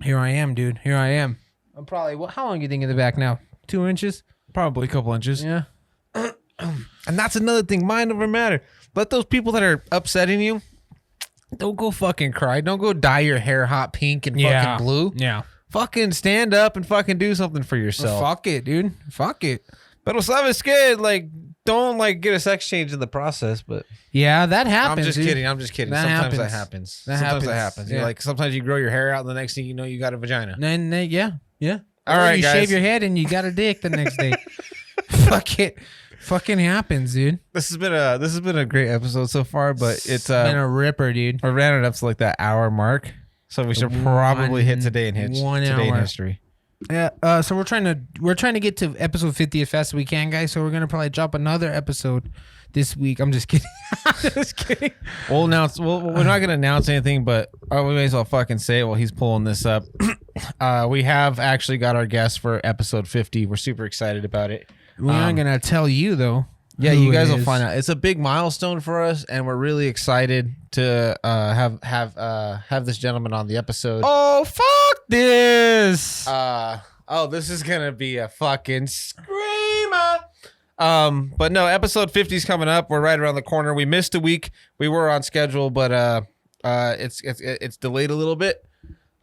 Speaker 2: Here I am, dude. I'm probably, how long do you think in the back now? 2 inches?
Speaker 1: Probably a couple inches.
Speaker 2: Yeah.
Speaker 1: And that's another thing. Mind over matter. Let those people that are upsetting you, don't go fucking cry. Don't go dye your hair hot pink and fucking blue.
Speaker 2: Yeah.
Speaker 1: Fucking stand up and fucking do something for yourself.
Speaker 2: Fuck it, dude. Fuck it.
Speaker 1: Pero sabes que, like, don't like get a sex change in the process, but
Speaker 2: yeah, that happens.
Speaker 1: I'm just kidding. Sometimes that happens. Sometimes that happens.
Speaker 2: Yeah.
Speaker 1: You're like, sometimes you grow your hair out, and the next thing you know, you got a vagina.
Speaker 2: Yeah.
Speaker 1: All right,
Speaker 2: you
Speaker 1: guys.
Speaker 2: shave your head and you got a dick the next day. Fuck it. Fucking happens, dude.
Speaker 1: This has been a great episode so far, but it's
Speaker 2: been a ripper, dude.
Speaker 1: We ran it up to like that hour mark, so we should probably hit today in history.
Speaker 2: Yeah. So we're trying to get to episode 50 as fast as we can, guys. So we're gonna probably drop another episode this week. I'm just kidding.
Speaker 1: We're not gonna announce anything, but we may as well fucking say it while he's pulling this up. We have actually got our guest for episode 50. We're super excited about it.
Speaker 2: We're not gonna tell you though.
Speaker 1: Yeah, you guys will find out. It's a big milestone for us, and we're really excited to have this gentleman on the episode.
Speaker 2: Oh, fuck this!
Speaker 1: This is gonna be a fucking screamer. But no, episode 50 is coming up. We're right around the corner. We missed a week. We were on schedule, but it's delayed a little bit.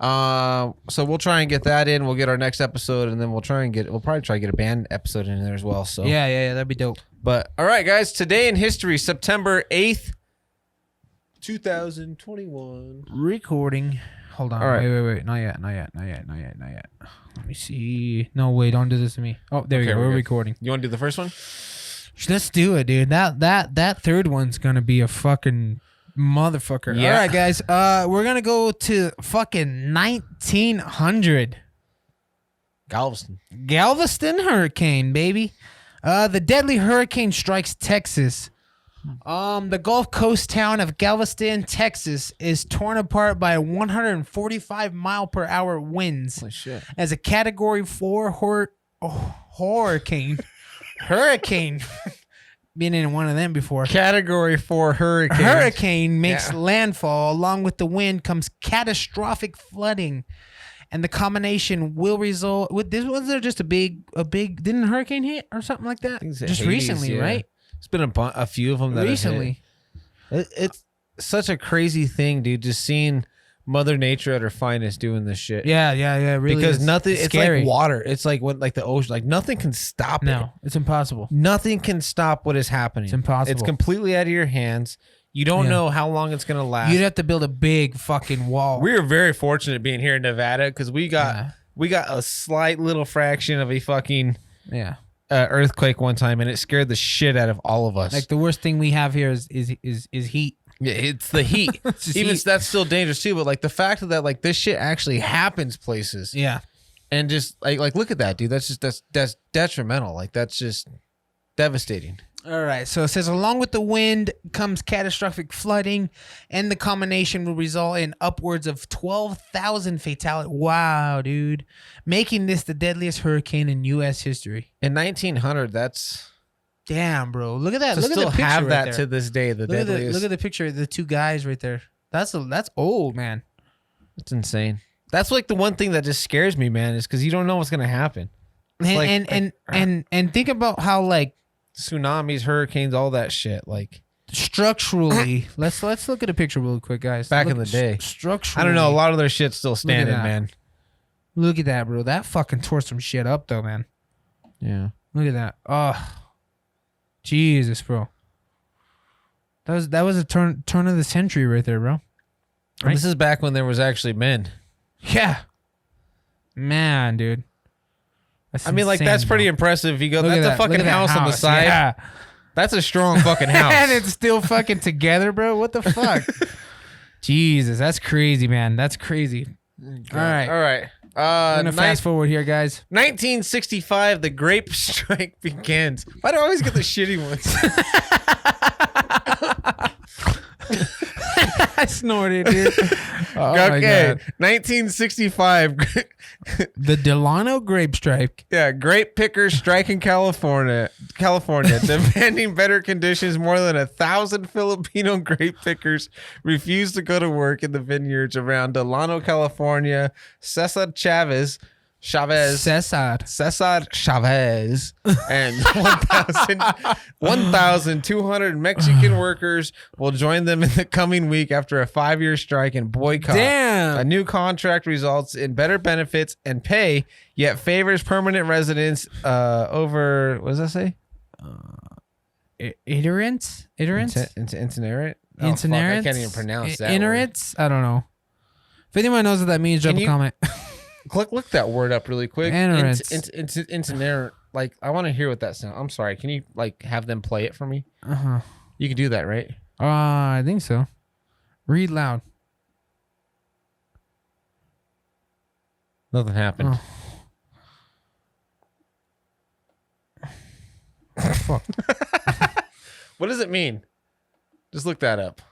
Speaker 1: So we'll try and get that in. We'll get our next episode, and then we'll probably try to get a band episode in there as well. So
Speaker 2: yeah, that'd be dope.
Speaker 1: But all right, guys, today in history, September 8th, 2021.
Speaker 2: Recording. Hold on.
Speaker 1: All right.
Speaker 2: Wait. Not yet. Let me see. No, wait. Don't do this to me. Oh, there we go.
Speaker 1: we're
Speaker 2: We're
Speaker 1: good.
Speaker 2: recording.
Speaker 1: You want to do the first one?
Speaker 2: Let's do it, dude. That third one's gonna be a fucking motherfucker.
Speaker 1: Yeah.
Speaker 2: All right, guys. We're gonna go to fucking 1900. Galveston hurricane, baby. The deadly hurricane strikes Texas. The Gulf Coast town of Galveston, Texas, is torn apart by 145 mile per hour winds
Speaker 1: Holy shit.
Speaker 2: as a Category 4 hurricane. Hurricane. Been in one of them before.
Speaker 1: Category 4 hurricane.
Speaker 2: Hurricane makes landfall. Along with the wind comes catastrophic flooding. And the combination will result with this. Was there just a big didn't a hurricane hit or something like that?
Speaker 1: Just
Speaker 2: Just recently, right?
Speaker 1: It's been a few of them that
Speaker 2: Recently.
Speaker 1: It's such a crazy thing, dude. Just seeing Mother Nature at her finest doing this shit.
Speaker 2: Yeah. Really,
Speaker 1: because
Speaker 2: is.
Speaker 1: nothing. It's
Speaker 2: scary.
Speaker 1: like water. It's like like the ocean. Like nothing can stop it.
Speaker 2: No, it's impossible.
Speaker 1: Nothing can stop what is happening.
Speaker 2: It's impossible.
Speaker 1: It's completely out of your hands. You don't know how long it's gonna last.
Speaker 2: You'd have to build a big fucking wall.
Speaker 1: We are very fortunate being here in Nevada because we got a slight little fraction of a fucking earthquake one time, and it scared the shit out of all of us.
Speaker 2: Like the worst thing we have here is heat.
Speaker 1: Yeah, it's the heat. Even
Speaker 2: heat.
Speaker 1: that's still dangerous too. But like the fact that like this shit actually happens places.
Speaker 2: Yeah.
Speaker 1: And just like look at that, dude. That's detrimental. Like that's just devastating.
Speaker 2: All right. So it says, along with the wind comes catastrophic flooding, and the combination will result in upwards of 12,000 fatalities. Wow, dude. Making this the deadliest hurricane in U.S. history.
Speaker 1: In 1900, that's
Speaker 2: damn, bro. Look at that.
Speaker 1: to
Speaker 2: Look
Speaker 1: still
Speaker 2: at the picture
Speaker 1: have
Speaker 2: right
Speaker 1: that
Speaker 2: there.
Speaker 1: to this day. The deadliest.
Speaker 2: Look at the picture of the two guys right there. That's old, man.
Speaker 1: It's insane. That's like the one thing that just scares me, man, is because you don't know what's gonna happen.
Speaker 2: And think about how like
Speaker 1: tsunamis, hurricanes, all that shit. Like
Speaker 2: structurally, let's look at a picture real quick, guys.
Speaker 1: Back
Speaker 2: Look
Speaker 1: in the day,
Speaker 2: structurally,
Speaker 1: I don't know. A lot of their shit's still standing,
Speaker 2: that.
Speaker 1: man.
Speaker 2: Look at that, bro. That fucking tore some shit up, though, man.
Speaker 1: Yeah.
Speaker 2: Look at that. Oh, Jesus, bro. That was a turn of the century right there, bro.
Speaker 1: Right? This is back when there was actually men.
Speaker 2: Yeah. Man, dude. That's
Speaker 1: I mean, like,
Speaker 2: insane,
Speaker 1: that's pretty
Speaker 2: bro.
Speaker 1: impressive. You go,
Speaker 2: Look
Speaker 1: that's
Speaker 2: at
Speaker 1: a
Speaker 2: that.
Speaker 1: fucking
Speaker 2: Look at that
Speaker 1: house on the side.
Speaker 2: Yeah.
Speaker 1: That's a strong fucking house.
Speaker 2: And it's still fucking together, bro. What the fuck? Jesus, that's crazy, man. That's crazy.
Speaker 1: God.
Speaker 2: All right.
Speaker 1: All right.
Speaker 2: I'm gonna fast forward here, guys.
Speaker 1: 1965, the grape strike begins. Why do I always get the shitty ones?
Speaker 2: I snorted, dude. Oh,
Speaker 1: okay, 1965.
Speaker 2: The Delano grape strike.
Speaker 1: Yeah, grape pickers strike in California, demanding better conditions. More than 1,000 Filipino grape pickers refused to go to work in the vineyards around Delano, California. Cesar Chavez, and 1,200 Mexican workers will join them in the coming week after a 5-year strike and boycott.
Speaker 2: Damn.
Speaker 1: A new contract results in better benefits and pay, yet favors permanent residents over, what does that say?
Speaker 2: Iterants?
Speaker 1: Itinerant? Oh,
Speaker 2: Itinerants?
Speaker 1: fuck, I can't even pronounce that word.
Speaker 2: Iterants? I don't know. If anyone knows what that means, drop a comment.
Speaker 1: Look that word up really quick.
Speaker 2: Itinerants.
Speaker 1: Itinerant. Like, I want to hear what that sounds. I'm sorry. Can you like have them play it for me?
Speaker 2: Uh-huh.
Speaker 1: You can do that, right?
Speaker 2: I think so. Read loud.
Speaker 1: Nothing happened.
Speaker 2: Oh. Fuck.
Speaker 1: What does it mean? Just look that up.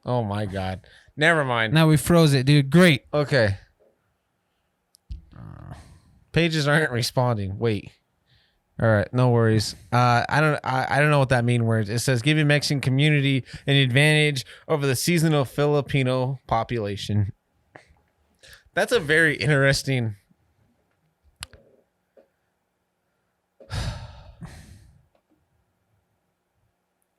Speaker 1: Oh my God. Never mind.
Speaker 2: Now we froze it, dude. Great.
Speaker 1: Okay. Pages aren't responding. Wait. All right, no worries. I don't know what that mean words. It says giving Mexican community an advantage over the seasonal Filipino population. That's a very interesting.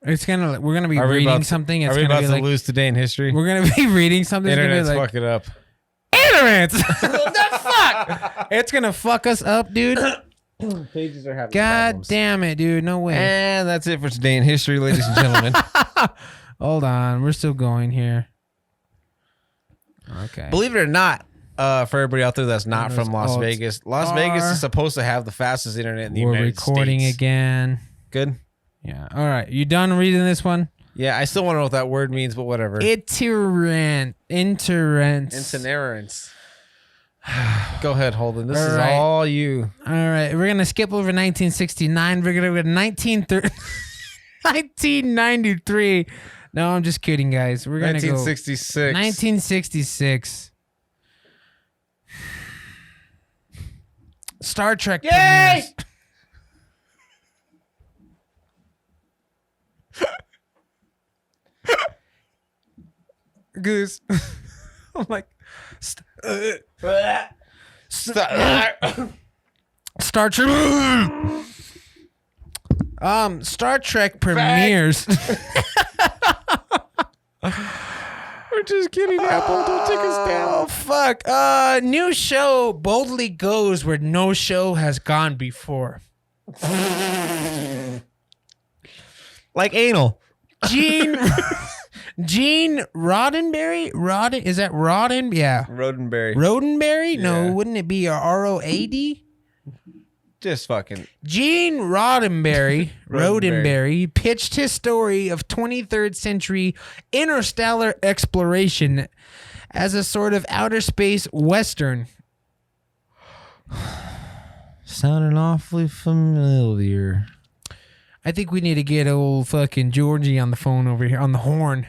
Speaker 2: It's gonna. We're gonna be reading something. It's
Speaker 1: are we
Speaker 2: gonna
Speaker 1: about
Speaker 2: be
Speaker 1: to
Speaker 2: like,
Speaker 1: lose today in history?
Speaker 2: We're gonna be reading something.
Speaker 1: Internet's
Speaker 2: it's gonna be like,
Speaker 1: fuck it up.
Speaker 2: Ignorance. What the fuck? It's gonna fuck us up, dude.
Speaker 1: Pages are having
Speaker 2: God
Speaker 1: problems.
Speaker 2: damn it, dude. No way.
Speaker 1: And that's it for today in history, ladies and gentlemen.
Speaker 2: Hold on, we're still going here. Okay.
Speaker 1: Believe it or not, for everybody out there that's not from Las
Speaker 2: alt
Speaker 1: Vegas, Las Vegas is supposed to have the fastest internet in the
Speaker 2: We're
Speaker 1: United
Speaker 2: recording
Speaker 1: States.
Speaker 2: Again.
Speaker 1: Good.
Speaker 2: Yeah. All right. You done reading this one?
Speaker 1: Yeah, I still want to know what that word means, but whatever.
Speaker 2: Itinerance.
Speaker 1: Itinerance. Go ahead, Holden. This is all you.
Speaker 2: All right. We're going to skip over 1969. We're going to go to 1993. No, I'm just kidding, guys. We're going to go
Speaker 1: 1966.
Speaker 2: 1966. Star Trek
Speaker 1: Yay!
Speaker 2: premieres. Goose. I'm like, Star Trek. Star Trek premieres.
Speaker 1: We're just kidding, Apple. Don't take us down.
Speaker 2: Oh fuck! New show boldly goes where no show has gone before.
Speaker 1: Like anal.
Speaker 2: Gene Roddenberry? Is that Rodden? Yeah.
Speaker 1: Roddenberry.
Speaker 2: Roddenberry?
Speaker 1: Yeah.
Speaker 2: No, wouldn't it be a ROAD?
Speaker 1: Just fucking.
Speaker 2: Gene Roddenberry,
Speaker 1: Roddenberry.
Speaker 2: pitched his story of 23rd century interstellar exploration as a sort of outer space western.
Speaker 1: Sounding awfully familiar.
Speaker 2: I think we need to get old fucking Georgie on the phone over here on the horn.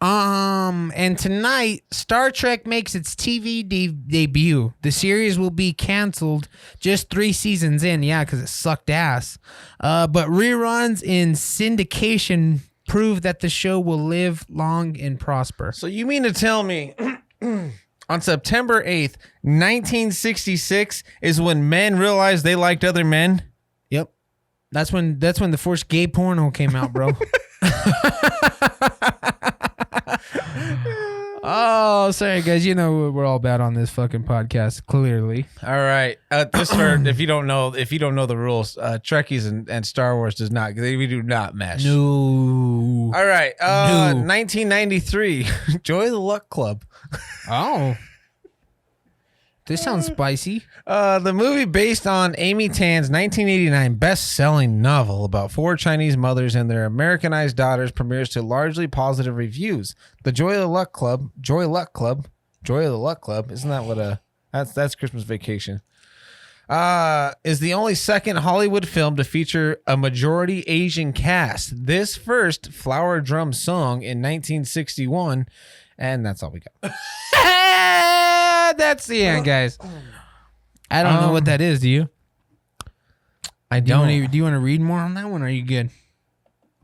Speaker 2: And tonight, Star Trek makes its TV debut. The series will be canceled just 3 seasons in, yeah, because it sucked ass. But reruns in syndication prove that the show will live long and prosper.
Speaker 1: So you mean to tell me on September 8th, 1966 is when men realized they liked other men?
Speaker 2: Yep. That's when the first gay porno came out, bro. Oh, sorry guys. You know we're all bad on this fucking podcast. Clearly.
Speaker 1: All right. Just for if you don't know the rules, Trekkies and Star Wars we do not mesh.
Speaker 2: No.
Speaker 1: All right.
Speaker 2: No.
Speaker 1: 1993, Joy of the Luck Club.
Speaker 2: Oh. This sounds spicy.
Speaker 1: The movie based on Amy Tan's 1989 best-selling novel about 4 Chinese mothers and their Americanized daughters premieres to largely positive reviews. The Joy of the Luck Club, isn't that what that's Christmas Vacation? Is the only second Hollywood film to feature a majority Asian cast. This first Flower Drum song in 1961, and that's all we got.
Speaker 2: That's the end, guys. I don't know what that is. Do you?
Speaker 1: I don't.
Speaker 2: Do you want to read more on that one? Or are you good?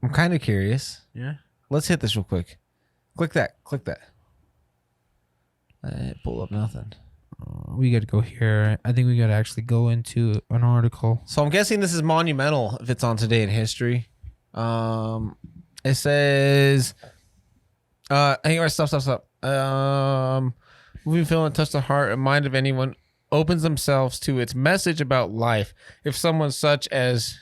Speaker 1: I'm kind of curious.
Speaker 2: Yeah.
Speaker 1: Let's hit this real quick. Click that. Pull up nothing.
Speaker 2: We got to go here. I think we got to actually go into an article.
Speaker 1: So I'm guessing this is monumental if it's on Today in History. It says, anyway, stop. Moving film touched the heart and mind of anyone opens themselves to its message about life. If someone such as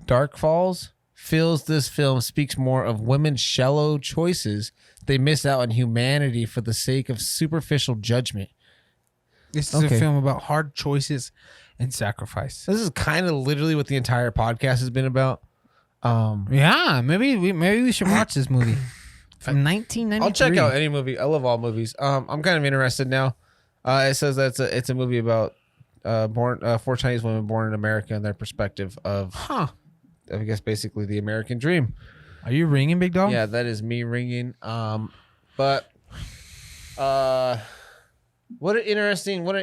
Speaker 1: Dark Falls feels this film speaks more of women's shallow choices, they miss out on humanity for the sake of superficial judgment.
Speaker 2: This is a film about hard choices and sacrifice.
Speaker 1: This is kind of literally what the entire podcast has been about.
Speaker 2: Yeah, maybe we should watch this movie. From 1993.
Speaker 1: I'll check out any movie. I love all movies. I'm kind of interested now. It says that it's a movie about 4 Chinese women born in America and their perspective of, I guess, basically the American dream.
Speaker 2: Are you ringing, big dog?
Speaker 1: Yeah, that is me ringing. What an interesting one.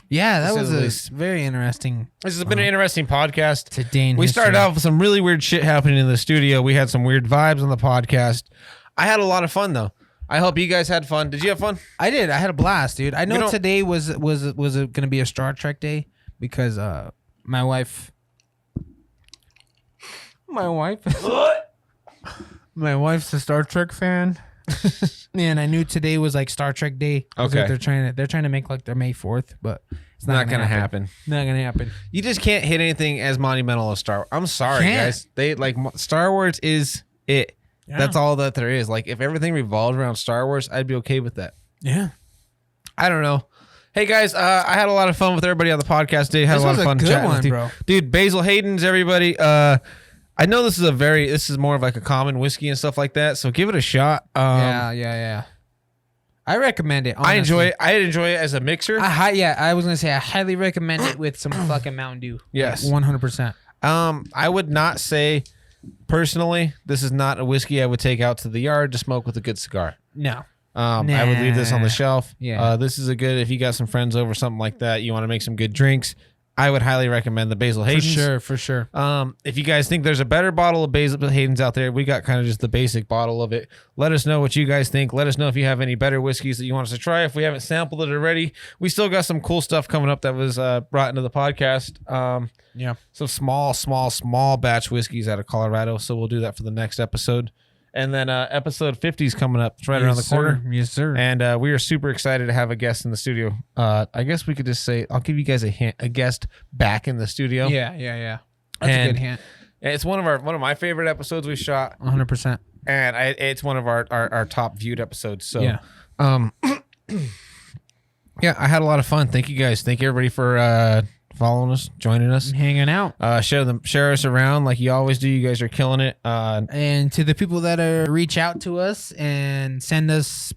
Speaker 2: Yeah, that
Speaker 1: To say the
Speaker 2: was very interesting.
Speaker 1: This has been an interesting podcast.
Speaker 2: Today
Speaker 1: We started off with some really weird shit happening in the studio. We had some weird vibes on the podcast. I had a lot of fun though. I hope you guys had fun. Did you have fun?
Speaker 2: I did. I had a blast, dude. I know today was going to be a Star Trek day because my wife's a Star Trek fan. And I knew today was like Star Trek Day.
Speaker 1: Okay.
Speaker 2: They're trying to make like their May 4th, but it's
Speaker 1: Not gonna happen.
Speaker 2: Not gonna happen.
Speaker 1: You just can't hit anything as monumental as Star Wars. I'm sorry, guys. They Star Wars is it.
Speaker 2: Yeah.
Speaker 1: That's all that there is. Like, if everything revolved around Star Wars, I'd be okay with that.
Speaker 2: Yeah.
Speaker 1: I don't know. Hey guys, I had a lot of fun with everybody on the podcast today. Had
Speaker 2: This
Speaker 1: a lot
Speaker 2: was
Speaker 1: of
Speaker 2: a
Speaker 1: fun
Speaker 2: good
Speaker 1: chatting
Speaker 2: one,
Speaker 1: with you,
Speaker 2: bro.
Speaker 1: Dude, Basil Haydens, everybody. I know this is more of like a common whiskey and stuff like that. So give it a shot.
Speaker 2: Yeah. I recommend it. Honestly.
Speaker 1: I enjoy it. I enjoy it as a mixer.
Speaker 2: I was gonna say I highly recommend it with some fucking Mountain Dew.
Speaker 1: Yes.
Speaker 2: 100%.
Speaker 1: I would not say personally this is not a whiskey I would take out to the yard to smoke with a good cigar.
Speaker 2: No.
Speaker 1: I would leave this on the shelf.
Speaker 2: Yeah.
Speaker 1: This is a good, if you got some friends over, something like that, you want to make some good drinks, I would highly recommend the Basil Haydens.
Speaker 2: For sure.
Speaker 1: If you guys think there's a better bottle of Basil Haydens out there, we got kind of just the basic bottle of it. Let us know what you guys think. Let us know if you have any better whiskeys that you want us to try. If we haven't sampled it already, we still got some cool stuff coming up that was brought into the podcast.
Speaker 2: Yeah.
Speaker 1: So small batch whiskeys out of Colorado. So we'll do that for the next episode. And then episode 50 is coming up. It's right around the corner.
Speaker 2: Yes, sir.
Speaker 1: And we are super excited to have a guest in the studio. I guess we could just say, I'll give you guys a hint, a guest back in the studio.
Speaker 2: Yeah. That's a good hint.
Speaker 1: It's one of my favorite episodes we shot.
Speaker 2: 100%.
Speaker 1: And it's one of our top viewed episodes. So
Speaker 2: yeah.
Speaker 1: Yeah, I had a lot of fun. Thank you guys. Thank you everybody for following us, joining us,
Speaker 2: hanging out.
Speaker 1: Share us around like you always do. You guys are killing it.
Speaker 2: And to the people that reach out to us and send us,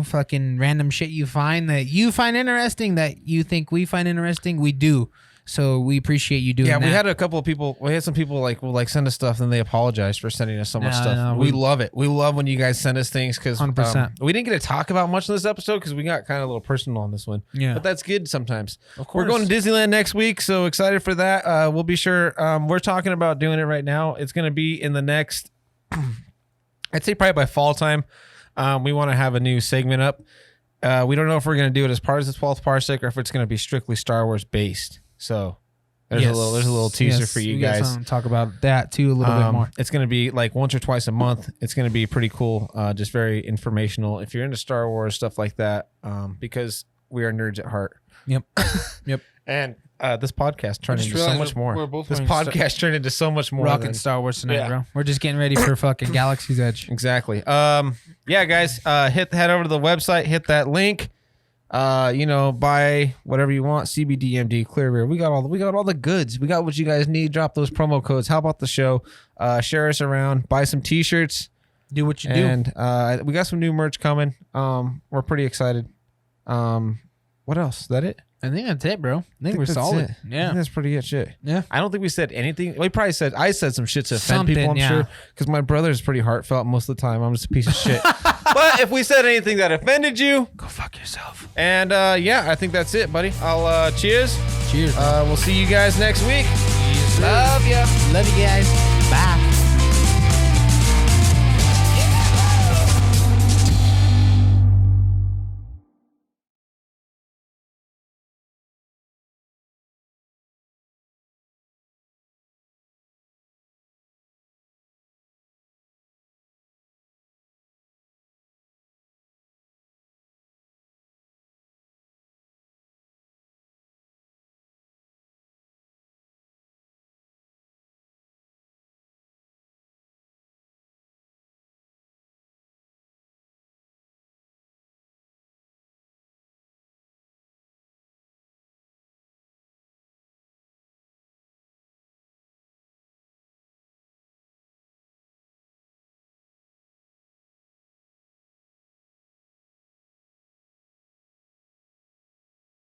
Speaker 2: fucking random shit you find that you find interesting, that you think we find interesting, we do. So we appreciate you doing that.
Speaker 1: Yeah, we had a couple of people. We had some people will send us stuff, and they apologize for sending us so much stuff.
Speaker 2: No,
Speaker 1: we love it. We love when you guys send us things because
Speaker 2: 100%.
Speaker 1: We didn't get to talk about much in this episode because we got kind of a little personal on this one.
Speaker 2: Yeah,
Speaker 1: but that's good sometimes.
Speaker 2: Of course,
Speaker 1: we're going to Disneyland next week, so excited for that. We'll be sure. We're talking about doing it right now. It's going to be in the next. I'd say probably by fall time. We want to have a new segment up. We don't know if we're going to do it as part of the 12th Parsec or if it's going to be strictly Star Wars based. So there's a little teaser for you guys.
Speaker 2: Talk about that too a little bit more.
Speaker 1: It's going to be like once or twice a month. It's going to be pretty cool. Just very informational. If you're into Star Wars stuff like that, because we are nerds at heart.
Speaker 2: Yep.
Speaker 1: And this podcast turned into so much more. This podcast turned into so much more.
Speaker 2: Rocking Star Wars tonight, bro. We're just getting ready for fucking Galaxy's Edge.
Speaker 1: Exactly. Yeah, guys. Head over to the website. Hit that link. Buy whatever you want. CBDMD, Clear Beer. We got all the goods. We got what you guys need. Drop those promo codes. How about the show? Share us around. Buy some T-shirts.
Speaker 2: Do what you do.
Speaker 1: And we got some new merch coming. We're pretty excited. What else? Is that it?
Speaker 2: I think that's it, bro. I think we're solid. Yeah,
Speaker 1: I think that's pretty good shit.
Speaker 2: Yeah,
Speaker 1: I don't think we said anything. I said some shit to offend people. I'm sure because my brother's pretty heartfelt most of the time. I'm just a piece of shit. But if we said anything that offended you,
Speaker 2: go fuck yourself.
Speaker 1: And I think that's it, buddy. I'll cheers.
Speaker 2: Cheers.
Speaker 1: We'll see you guys next week.
Speaker 2: Yes,
Speaker 1: love you
Speaker 2: guys. Bye.